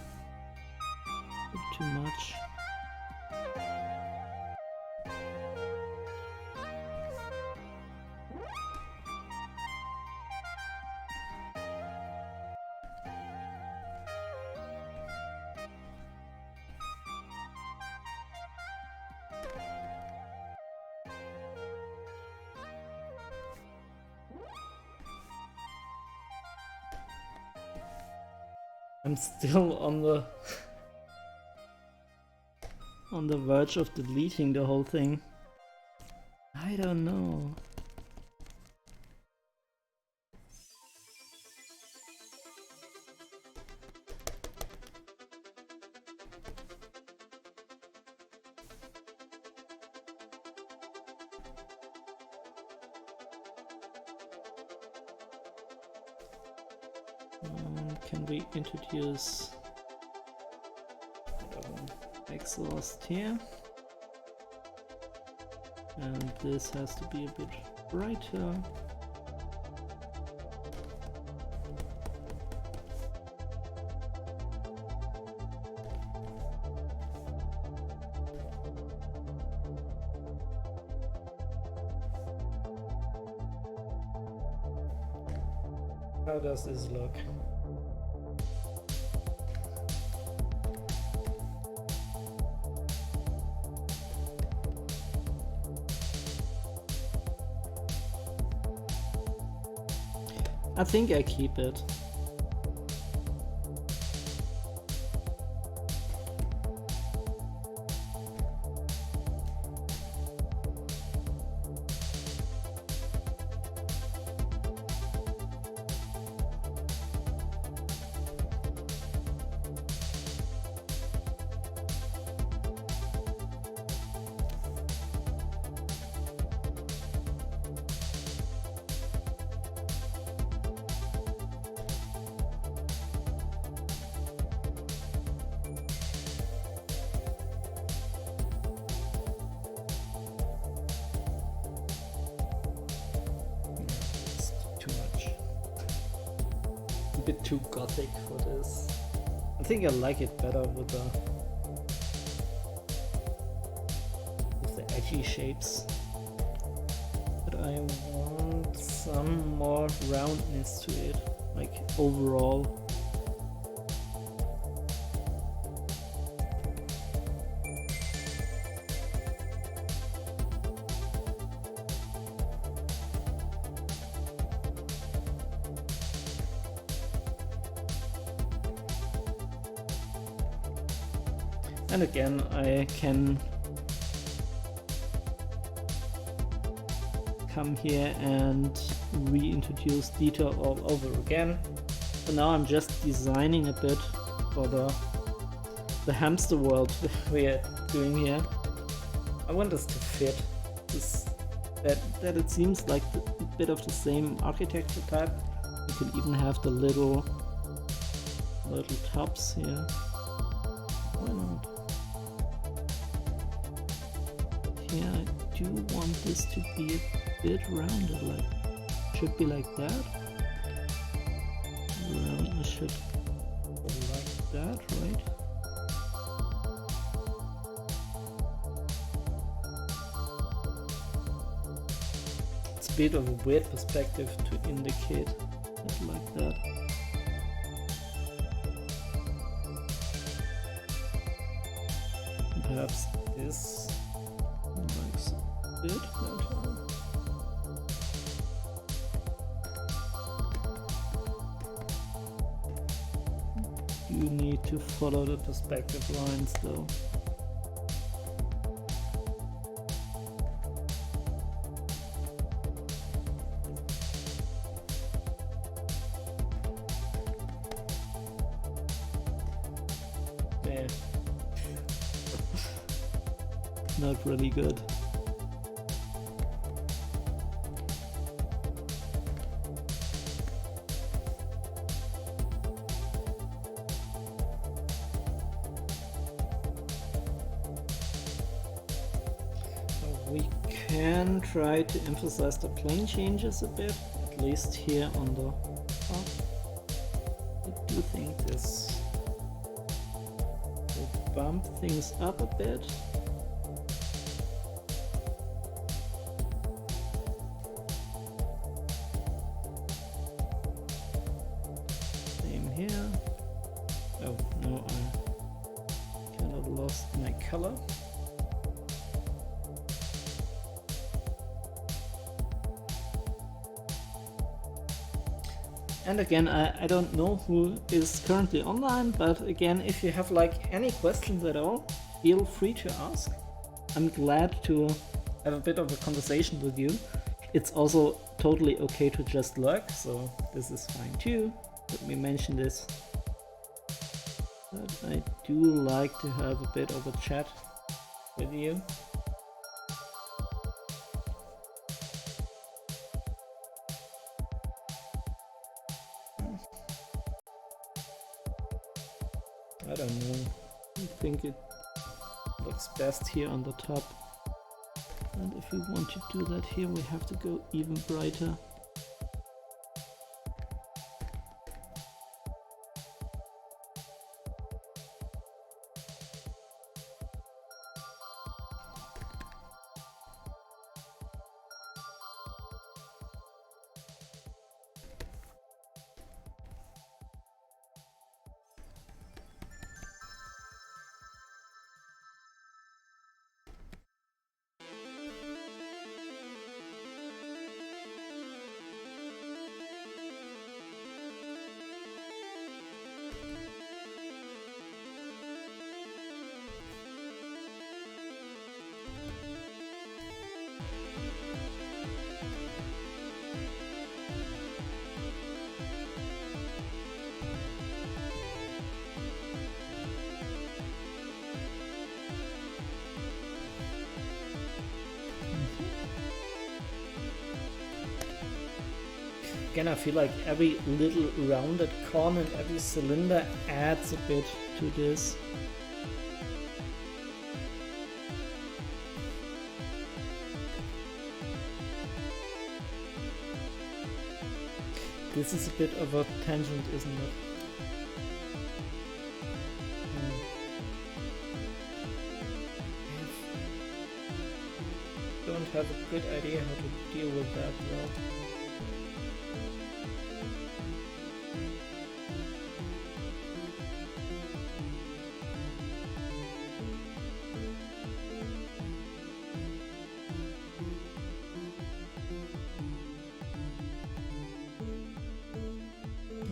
bit too much. I'm still on the verge of deleting the whole thing. I don't know. Can we introduce exhaust here? And this has to be a bit brighter. How does this look? I think I keep it. Bit too gothic for this. I think I like it better with the edgy shapes. But I want some more roundness to it, like overall. And again, I can come here and reintroduce detail all over again. So now I'm just designing a bit for the hamster world we're doing here. I want this to fit. That it seems like a bit of the same architecture type. You can even have the little tops here. Why not? Yeah, I do want this to be a bit rounded, like should be like that. Roundness should go like that, right? It's a bit of a weird perspective to indicate it like that. Perhaps this like Good. You need to follow the perspective lines though. Yeah. Not really good. We can try to emphasize the plane changes a bit, at least here on the top. I do think this will bump things up a bit. Same here. Oh no, I kind of lost my color. And again, I don't know who is currently online, but again, if you have like any questions at all, feel free to ask. I'm glad to have a bit of a conversation with you. It's also totally okay to just lurk, so this is fine too. Let me mention this. But I do like to have a bit of a chat with you. I don't know. I think it looks best here on the top. And if we want to do that here, we have to go even brighter. Again, I feel like every little rounded corner and every cylinder adds a bit to this. This is a bit of a tangent, isn't it? I don't have a good idea how to deal with that though.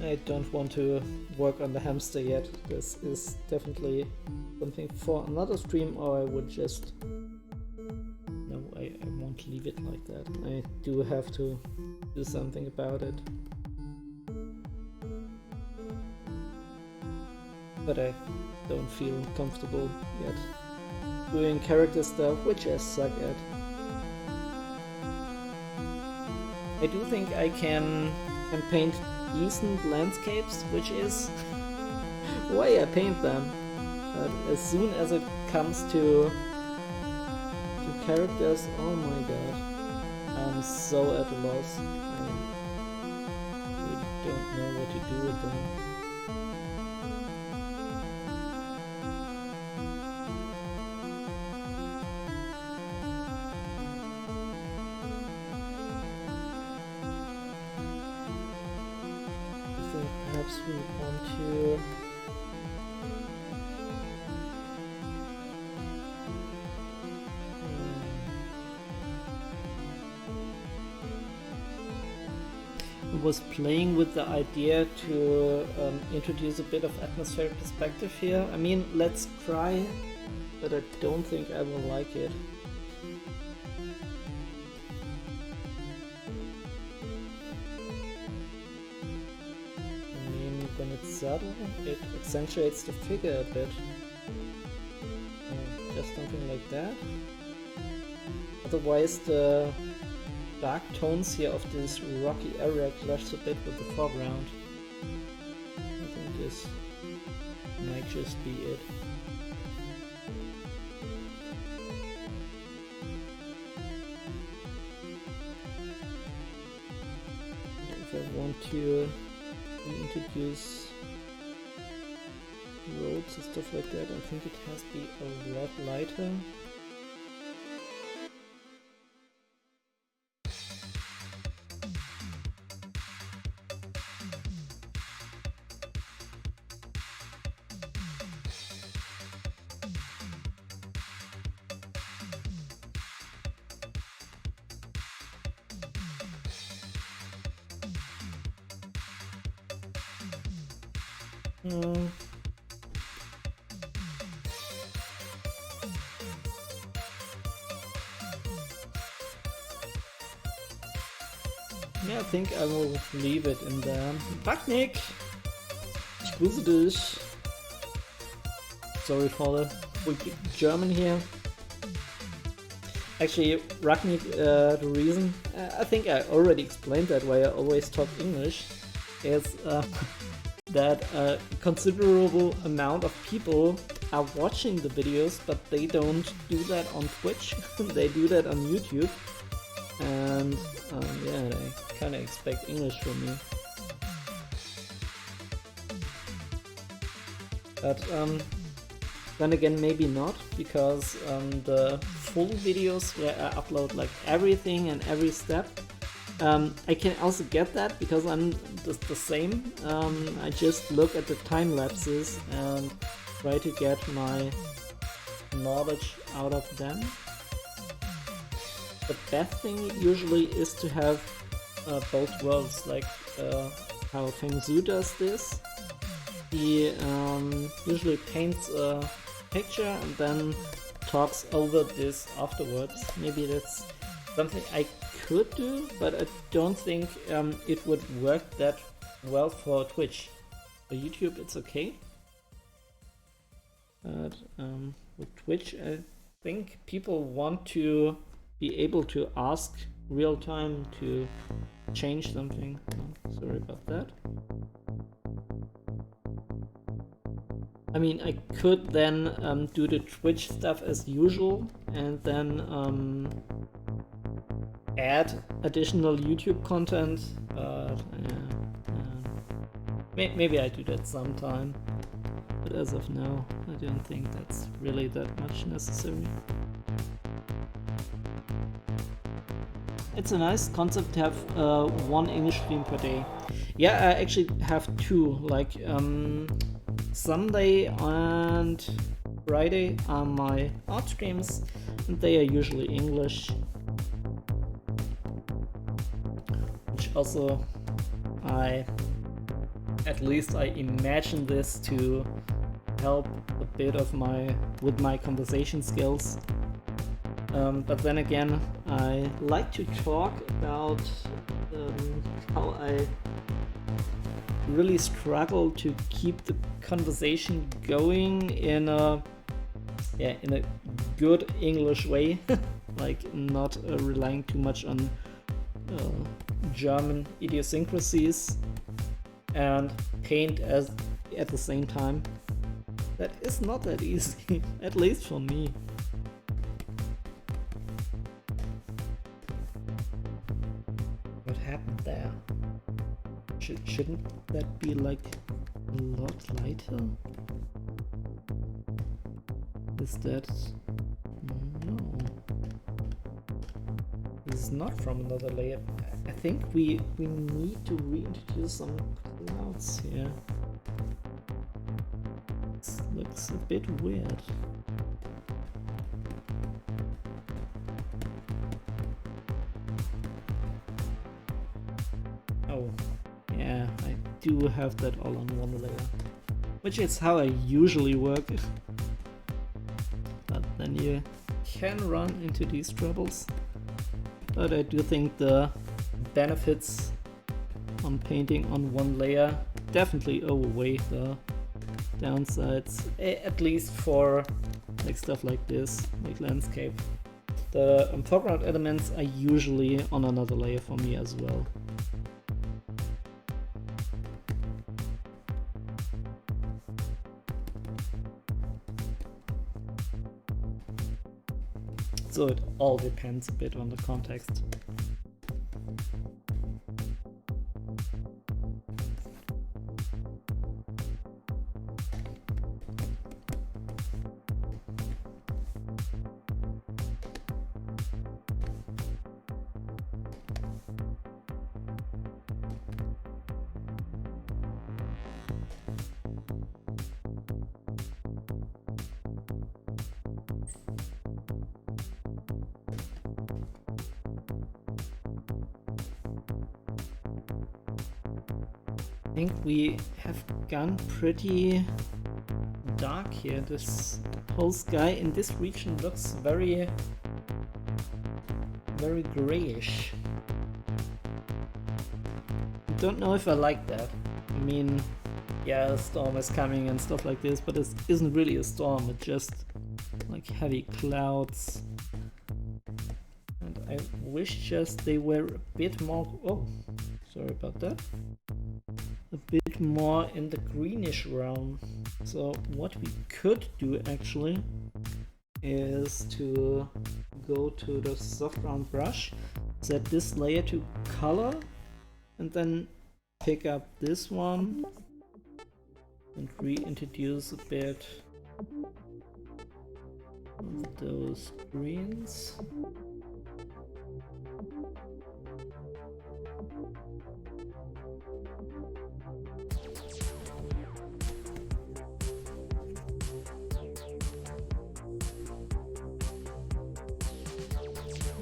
I don't want to work on the hamster yet. This is definitely something for another stream, or I would just... No, I won't leave it like that. I do have to do something about it. But I don't feel comfortable yet doing character stuff, which I suck at. I do think I can paint decent landscapes, which is why I paint them. But as soon as it comes to characters, oh my god, I'm so at a loss. I really don't know what to do with them. Perhaps we want to was playing with the idea to introduce a bit of atmospheric perspective here. I mean, let's try, but I don't think I will like it. I mean, when it's subtle, it accentuates the figure a bit. Just something like that. Otherwise, the dark tones here of this rocky area clash a bit with the foreground. I think this might just be it. If I want to reintroduce roads and stuff like that, I think it has to be a lot lighter. Ja, I think I will leave it in there. Backnick! Ich grüße dich. Sorry for the quick German here. Actually, Ragnik, the reason, I think I already explained that why I always talk English, is that a considerable amount of people are watching the videos, but they don't do that on Twitch, they do that on YouTube, and yeah, they kinda expect English from me. But then again, maybe not, because the full videos where I upload like everything and every step, I can also get that because I'm just the same. I just look at the time lapses and try to get my knowledge out of them. The best thing usually is to have both worlds, like how Feng Zhu does this. He usually paints a picture and then talks over this afterwards. Maybe that's something I could do, but I don't think it would work that well for Twitch. For YouTube it's okay, but with Twitch I think people want to be able to ask real time to change something. Oh, sorry about that. I mean, I could then do the Twitch stuff as usual and then add additional YouTube content, but maybe I do that sometime. But as of now, I don't think that's really that much necessary. It's a nice concept to have one English stream per day. Yeah, I actually have two, like Sunday and Friday are my art streams, and they are usually English. Which also, at least I imagine this to help a bit of with my conversation skills. But then again, I like to talk about how I really struggle to keep the conversation going in a good English way, like not relying too much on German idiosyncrasies and paint at the same time. That is not that easy, at least for me. What happened there? Shouldn't that be like a lot lighter? Is that... no. This is not from another layer. I think we need to reintroduce some clouds here. This looks a bit weird. Oh, do have that all on one layer, which is how I usually work. But then you can run into these troubles. But I do think the benefits on painting on one layer definitely outweigh the downsides, at least for like stuff like this, like landscape. The foreground elements are usually on another layer for me as well. So it all depends a bit on the context. I think we have gone pretty dark here. This whole sky in this region looks very grayish. Don't know if I like that. I mean, yeah, a storm is coming and stuff like this, but it isn't really a storm, it's just like heavy clouds. And I wish just they were a bit more, oh, sorry about that. A bit more in the greenish realm. So what we could do actually is to go to the soft round brush, set this layer to color, and then pick up this one and reintroduce a bit of those greens.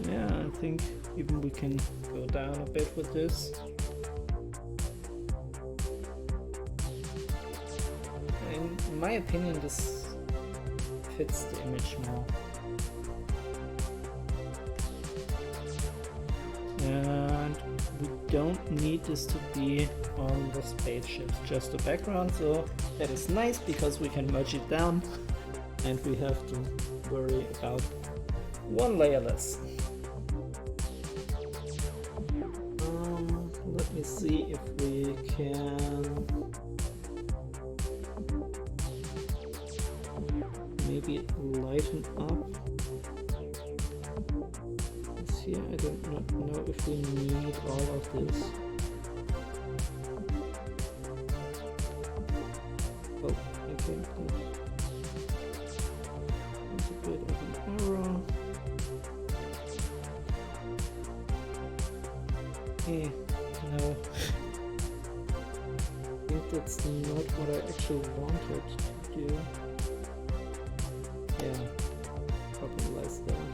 Yeah, I think even we can go down a bit with this. In my opinion, this fits the image more. And we don't need this to be on the spaceship, just the background, so that is nice because we can merge it down and we have to worry about one layer less. Let me see if we can maybe lighten up this here. I don't know if we need all of this. Oh, okay, good. That's a bit of an error. Okay. No, I think that's not what I actually wanted to do. Yeah, probably lies there.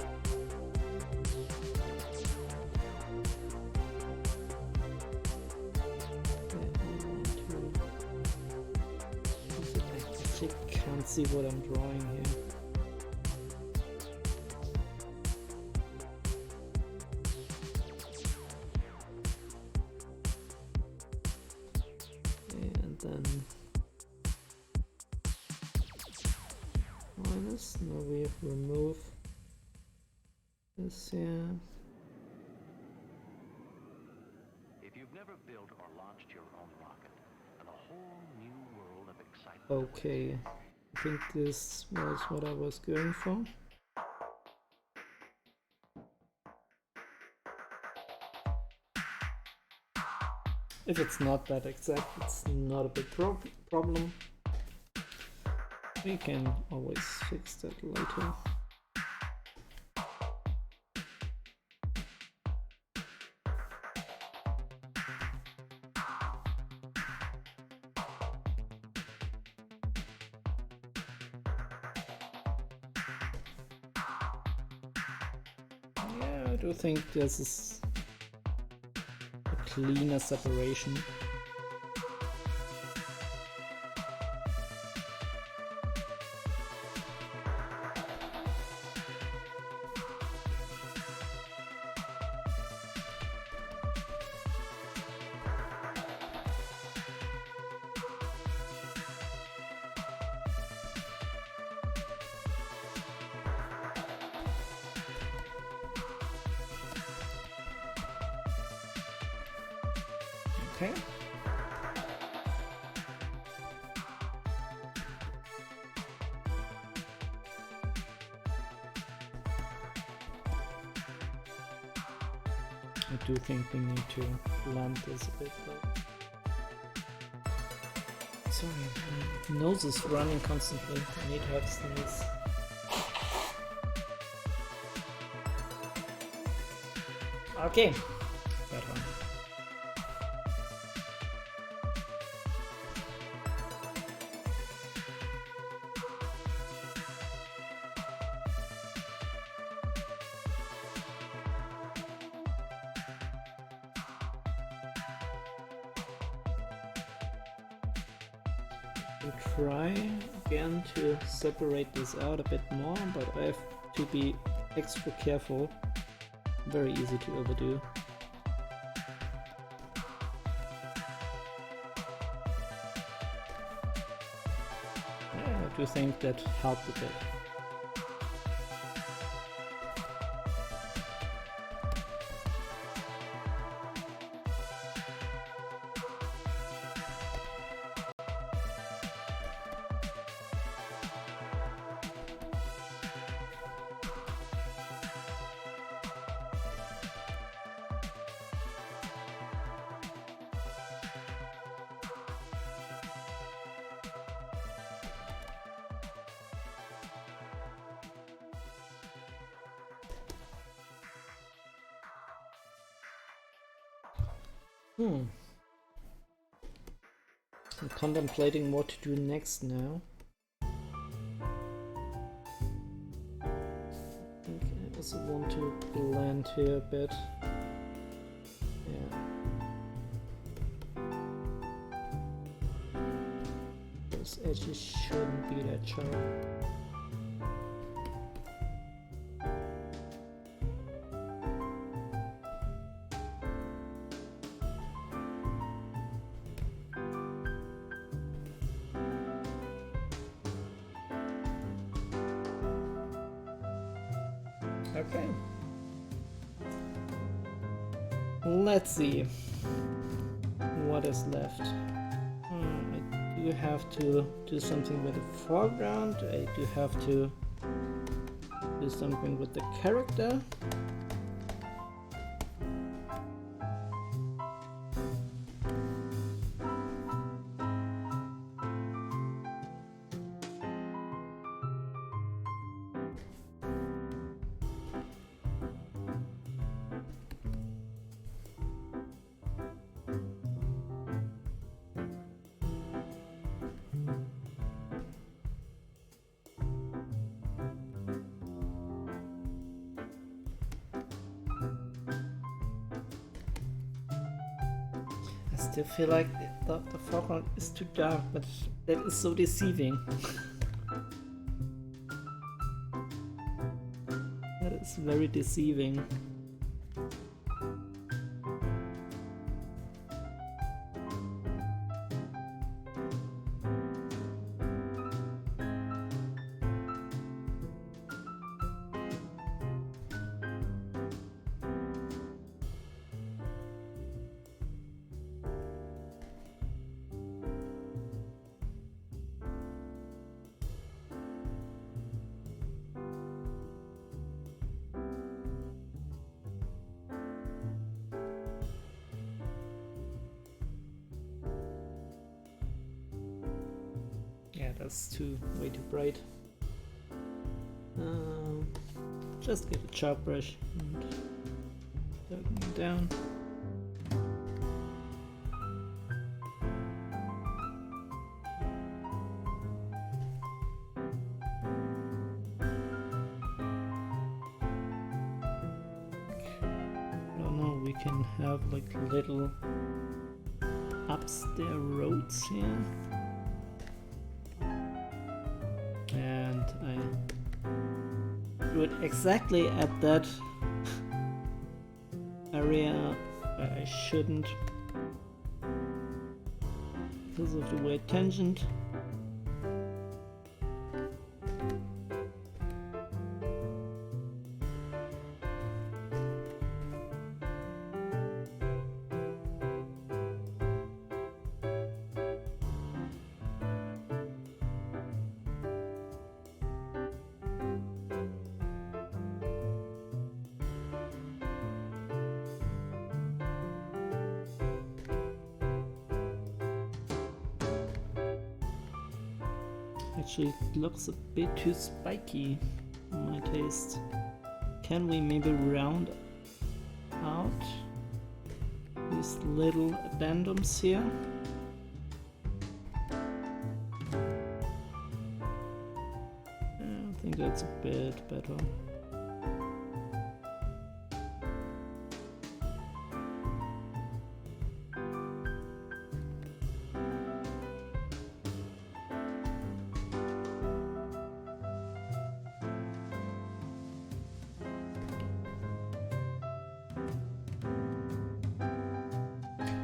I actually can't see what I'm drawing here. Now we remove this here. If you've never built or launched your own rocket, and a whole new world of excitement. Okay, I think this was what I was going for. If it's not that exact, it's not a big problem. We can always fix that later. Yeah, I do think this is a cleaner separation. Okay. I do think we need to blend this a bit though. Sorry, my nose is running constantly. I need to have a sneeze. Okay, that one. Try again to separate this out a bit more, but I have to be extra careful. Very easy to overdo. I do think that helped a bit. I'm contemplating what to do next now. I think I also want to blend here a bit. Yeah. Those edges shouldn't be that sharp. Okay. Let's see what is left. I do have to do something with the foreground. I do have to do something with the character. I still feel like the foreground is too dark, but that is so deceiving. That is very deceiving. Yeah, that's way too bright. Just get a chalk brush and darken it down. I don't know, we can have like little upstairs roads here. And I do it exactly at that area where I shouldn't because of the way tangent. Actually, it looks a bit too spiky for my taste. Can we maybe round out these little addendums here? I think that's a bit better.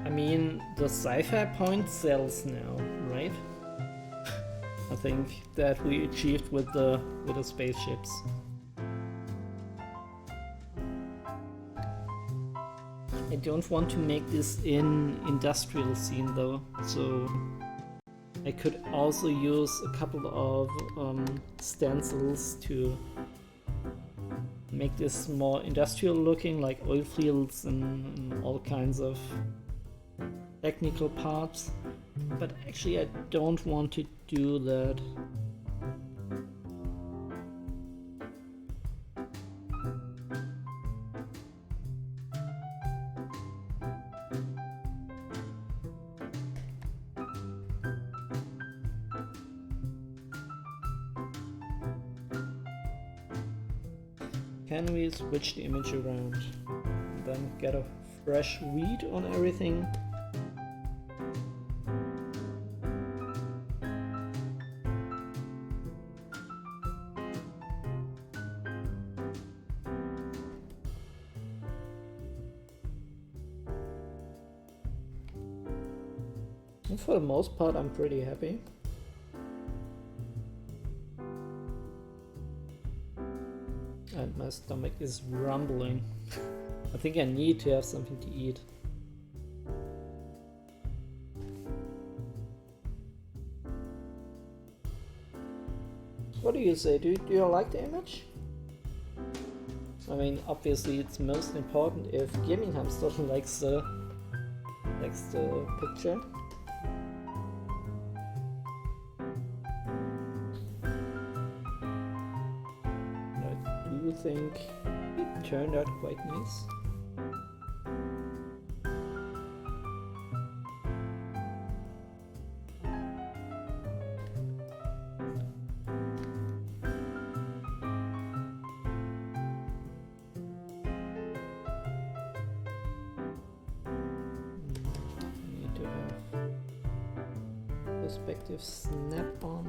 I mean, the sci-fi point sells now, right? I think that we achieved with the spaceships. I don't want to make this in industrial scene though, so I could also use a couple of stencils to make this more industrial looking, like oil fields and all kinds of technical parts, but actually I don't want to do that. Can we switch the image around and then get a fresh read on everything? And for the most part, I'm pretty happy. And my stomach is rumbling. I think I need to have something to eat. What do you say? Do you like the image? I mean, obviously it's most important if Gaming Hamster likes the picture. I think it turned out quite nice. Need to have perspective snap on.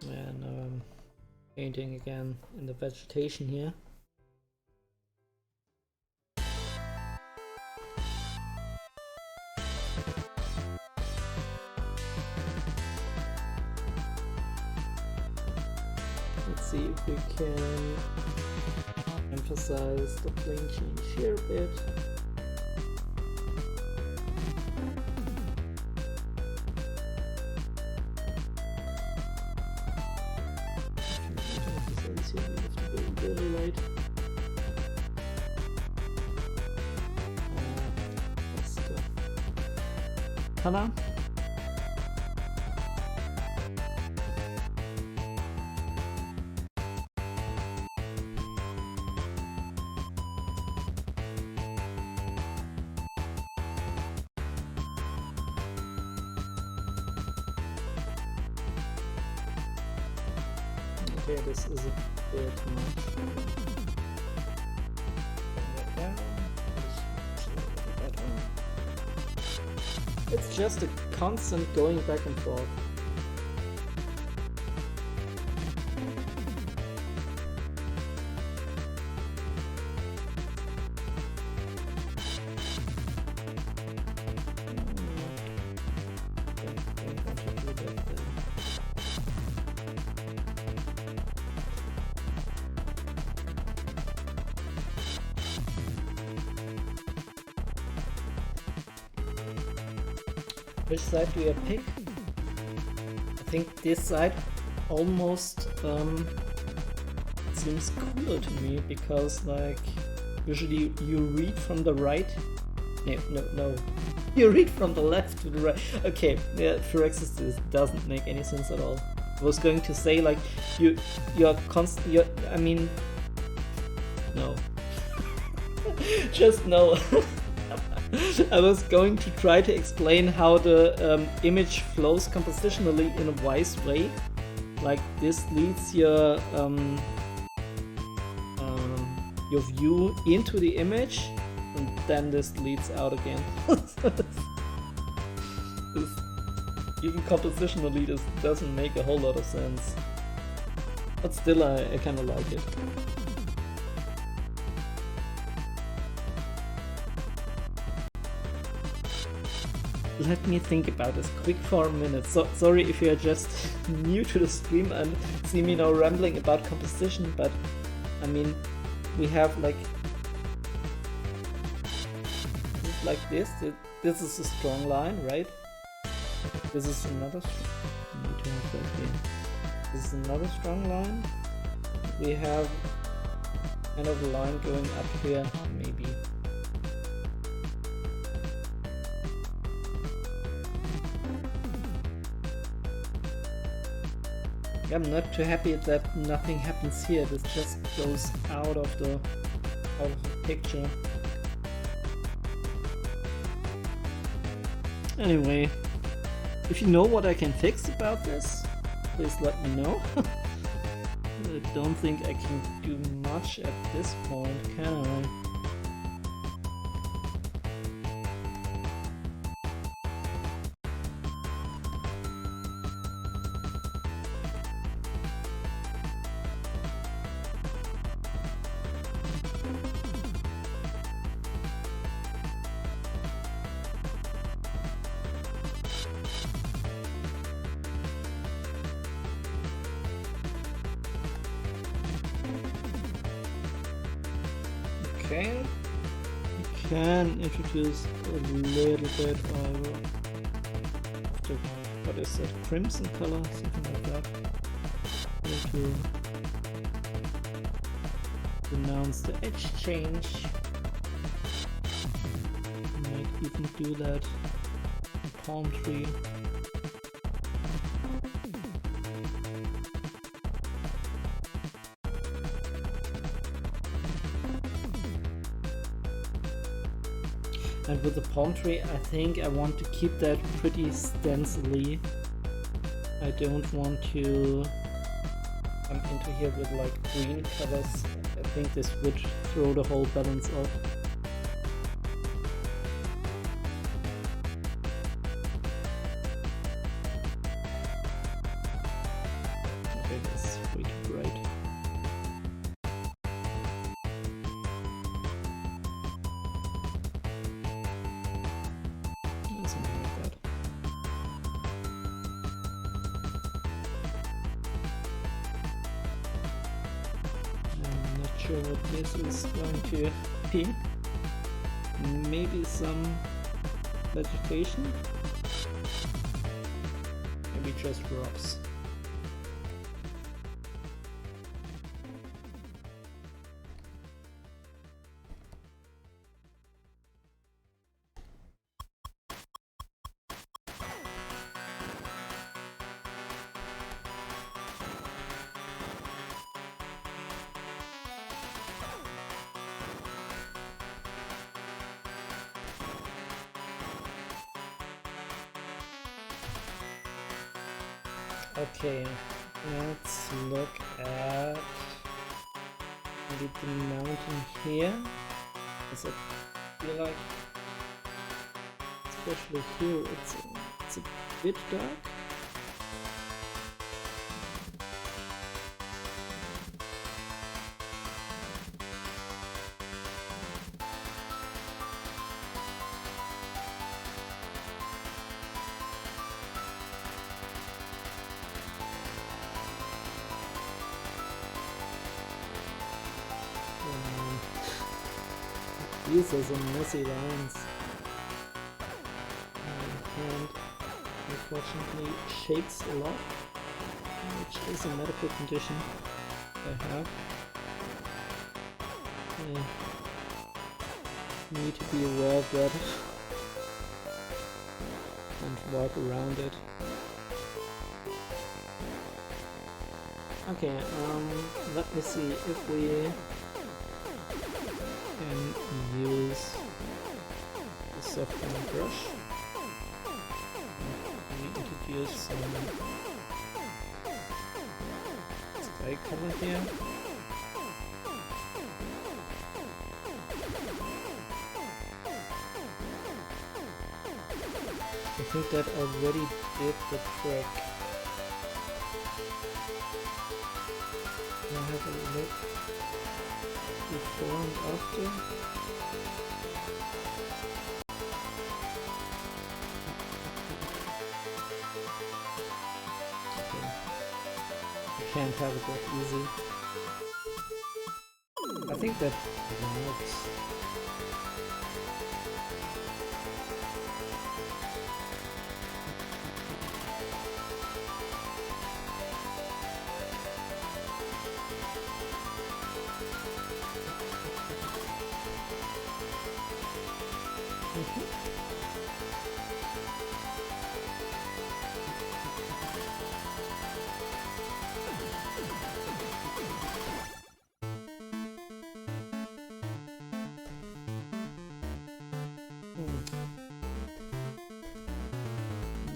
And painting again in the vegetation here. Let's see if we can emphasize the plane change here a bit. Really light. That's the color. Okay, this is a bit much. It's just a constant going back and forth. Which side do I pick? I think this side almost seems cooler to me because like usually you read from the right. No. You read from the left to the right. Okay, yeah, Phyrexis doesn't make any sense at all. I was going to say like I mean, no. Just no. I was going to try to explain how the image flows compositionally in a wise way. Like this leads your view into the image, and then this leads out again. Even compositionally, this doesn't make a whole lot of sense. But still, I kind of like it. Let me think about this quick for a minute. So, sorry if you're just new to the stream and see me now rambling about composition, but I mean, we have like this. This is a strong line, right? This is another. This is another strong line. We have kind of a line going up here, maybe. I'm not too happy that nothing happens here. This just goes out of the picture. Anyway, if you know what I can fix about this, please let me know. I don't think I can do much at this point, can I? Okay, we can introduce a little bit of what is that, crimson color, something like that. To announce the edge change. Might even do that palm tree. And with the palm tree, I think I want to keep that pretty stencily. I don't want to come into here with like green colors. I think this would throw the whole balance off. Okay, this is way too bright. Something like that. I'm not sure what this is going to be. Maybe some vegetation? Maybe just rocks. Okay, let's look at maybe the mountain here. Does it feel like, especially here, it's a bit dark? These are some messy lines. I can't unfortunately shakes a lot, which is a medical condition I have. I need to be aware of that and walk around it. Okay, let me see if we can use the soft colored brush. We introduce some sky color here. I think that already did the trick. Can I have a look before and after? Okay. I can't have it that easy. I think that works.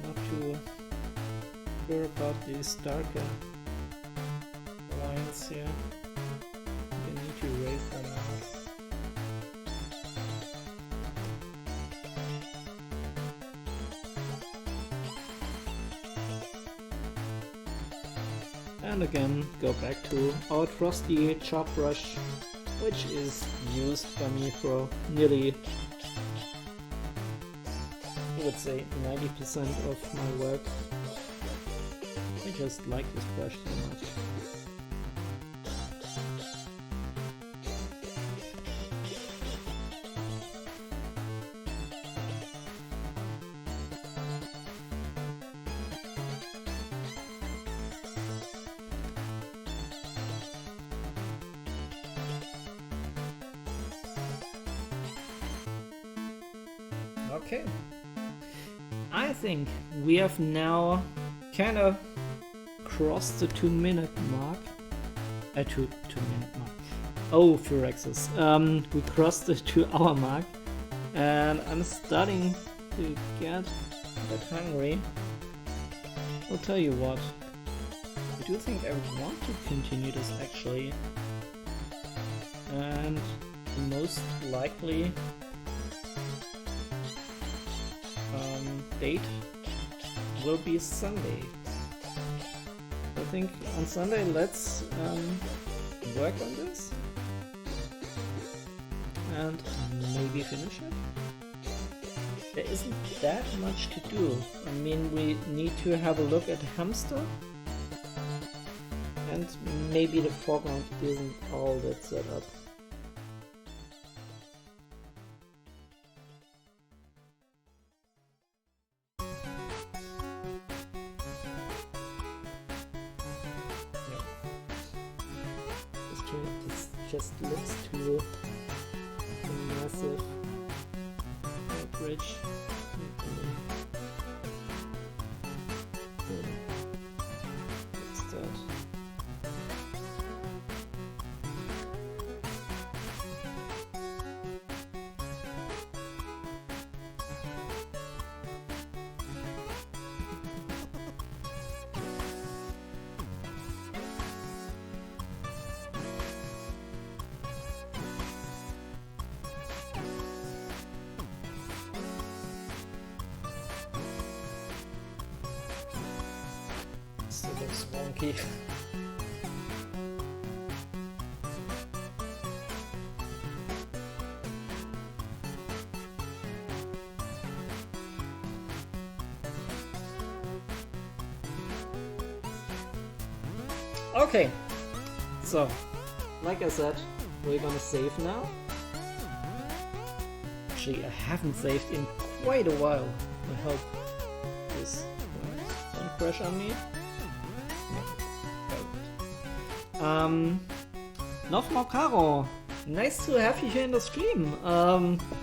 Not too sure about these darker lines here. I need to erase them out. And again, go back to our trusty chop brush, which is used by me for nearly, I would say, 90% of my work. I just like this brush so much. Okay, I think we have now kind of crossed the 2-minute mark. 2-minute mark. Oh, Furexes. We crossed the 2-hour mark, and I'm starting to get a bit hungry. I'll tell you what. I do think I want to continue this actually, and most likely date will be Sunday. I think on Sunday let's work on this and maybe finish it. There isn't that much to do. I mean, we need to have a look at Hamster, and maybe the foreground isn't all that set up. This just looks too massive. Bridge. What's that? Still looks wonky. Okay, so like I said, we're gonna save now. Actually, I haven't saved in quite a while. I hope this please. Don't crash on me. Nochmal Caro, nice to have you here in the stream.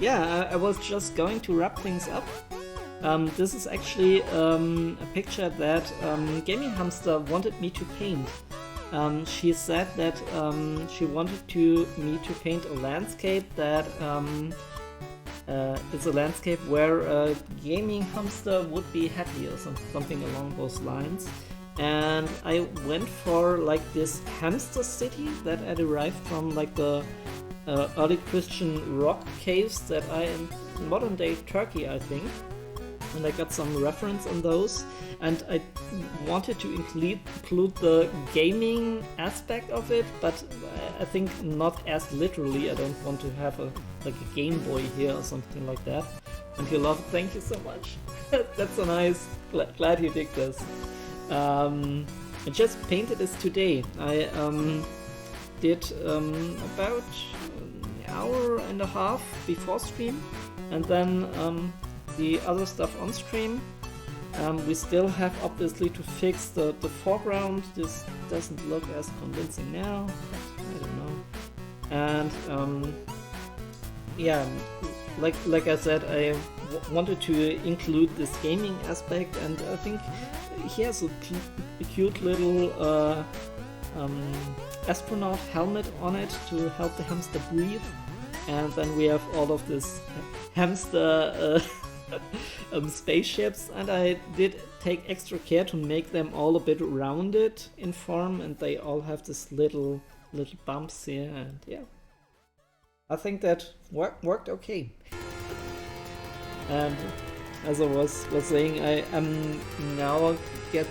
Yeah, I was just going to wrap things up. This is actually a picture that Gaming Hamster wanted me to paint. She said that she wanted me to paint a landscape that is a landscape where Gaming Hamster would be happy or something along those lines. And I went for like this hamster city that I derived from like the early Christian rock caves that are in modern day Turkey, I think. And I got some reference on those, and I wanted to include the gaming aspect of it, but I think not as literally. I don't want to have a Game Boy here or something like that. And you love it, thank you so much. That's so nice. Glad you dig this. I just painted this today. I did about an hour and a half before stream, and then the other stuff on stream. We still have obviously to fix the foreground. This doesn't look as convincing now, I don't know. And yeah, like I said, I wanted to include this gaming aspect, and I think he has a cute little astronaut helmet on it to help the hamster breathe. And then we have all of this hamster spaceships, and I did take extra care to make them all a bit rounded in form, and they all have this little bumps here, and yeah, I think that worked okay. And as I was saying, I am now get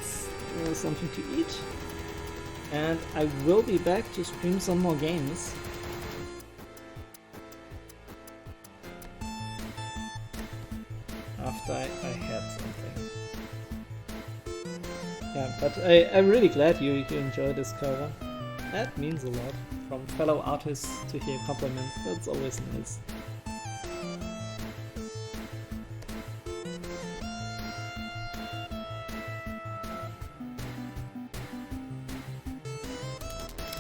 something to eat, and I will be back to stream some more games. After I had something. Yeah, but I'm really glad you enjoy this cover. That means a lot. From fellow artists to hear compliments, that's always nice.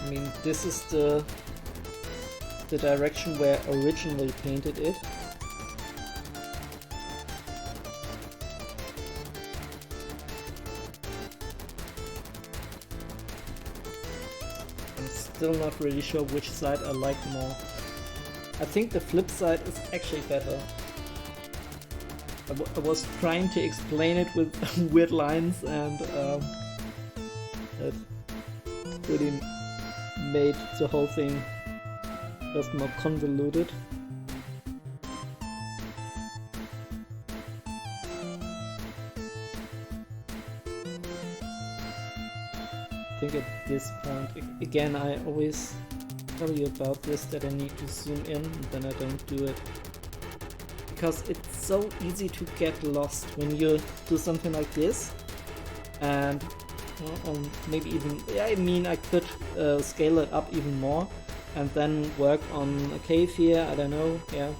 I mean, this is the direction where I originally painted it. Still not really sure which side I like more. I think the flip side is actually better. I was trying to explain it with weird lines, and it really made the whole thing just more convoluted. I think at this point, again, I always tell you about this, that I need to zoom in, and then I don't do it. Because it's so easy to get lost when you do something like this. And maybe even, yeah, I mean, I could scale it up even more, and then work on a cave here, I don't know, yeah.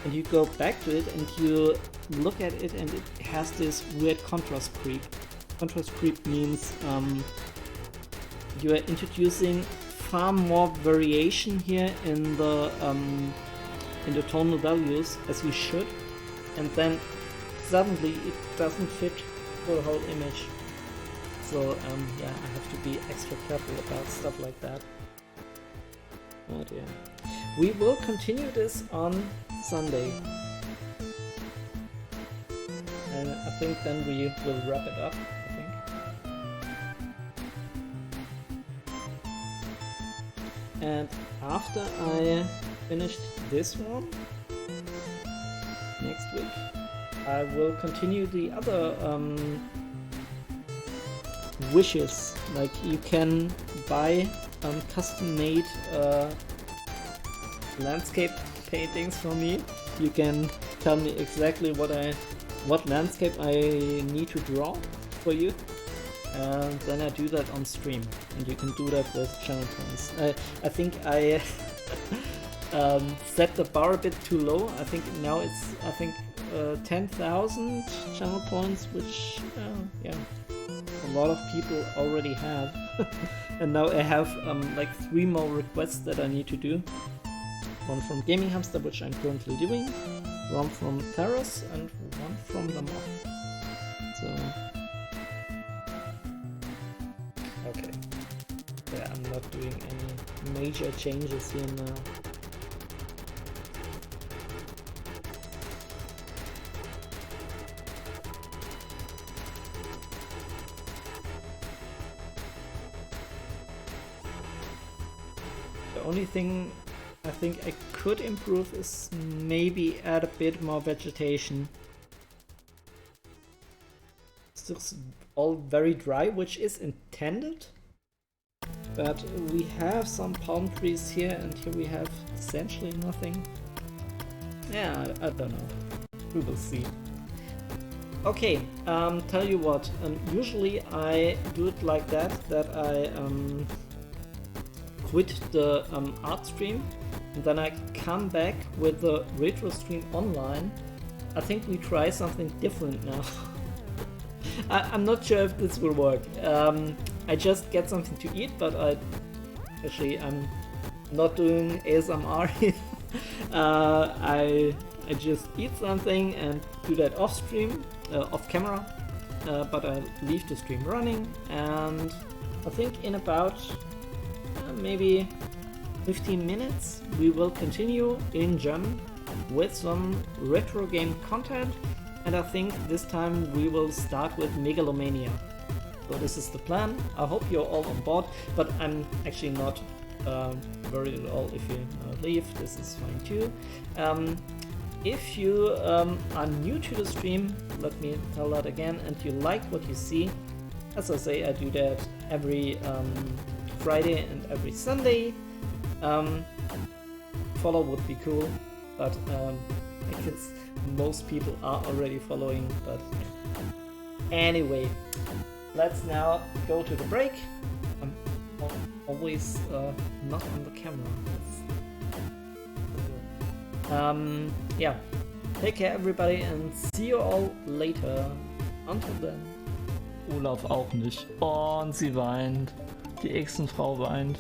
And you go back to it and you look at it, and it has this weird contrast creep. Contrast creep means you are introducing far more variation here in the tonal values as you should, and then suddenly it doesn't fit for the whole image. So yeah, I have to be extra careful about stuff like that. Oh dear. We will continue this on Sunday, and I think then we will wrap it up. And after I finished this one, next week, I will continue the other wishes. Like, you can buy custom-made landscape paintings from me. You can tell me exactly what landscape I need to draw for you. And then I do that on stream, and you can do that with channel points. I think I set the bar a bit too low. I think now it's 10,000 channel points, which yeah, a lot of people already have. And now I have like 3 more requests that I need to do. One from Gaming Hamster, which I'm currently doing, one from Theros, and one from the mob. So okay, yeah, I'm not doing any major changes here now. The only thing I think I could improve is maybe add a bit more vegetation. It's just all very dry, which is intended. But we have some palm trees here, and here we have essentially nothing. Yeah, I don't know. We will see. Okay, tell you what. Usually I do it like that I quit the art stream, and then I come back with the retro stream online. I think we try something different now. I'm not sure if this will work. I just get something to eat, but I'm not doing ASMR here. I just eat something and do that off stream, off camera, but I leave the stream running, and I think in about maybe 15 minutes we will continue in German with some retro game content, and I think this time we will start with Megalomania. So this is the plan. I hope you're all on board, but I'm actually not worried at all if you leave. This is fine too. If you are new to the stream, let me tell that again, and you like what you see, as I say, I do that every Friday and every Sunday. Follow would be cool, but I guess most people are already following. But anyway, let's now go to the break. I'm always not on the camera. Yeah, take care everybody, and see you all later. Until then. Olaf auch nicht. Und sie weint. Die Echsenfrau weint.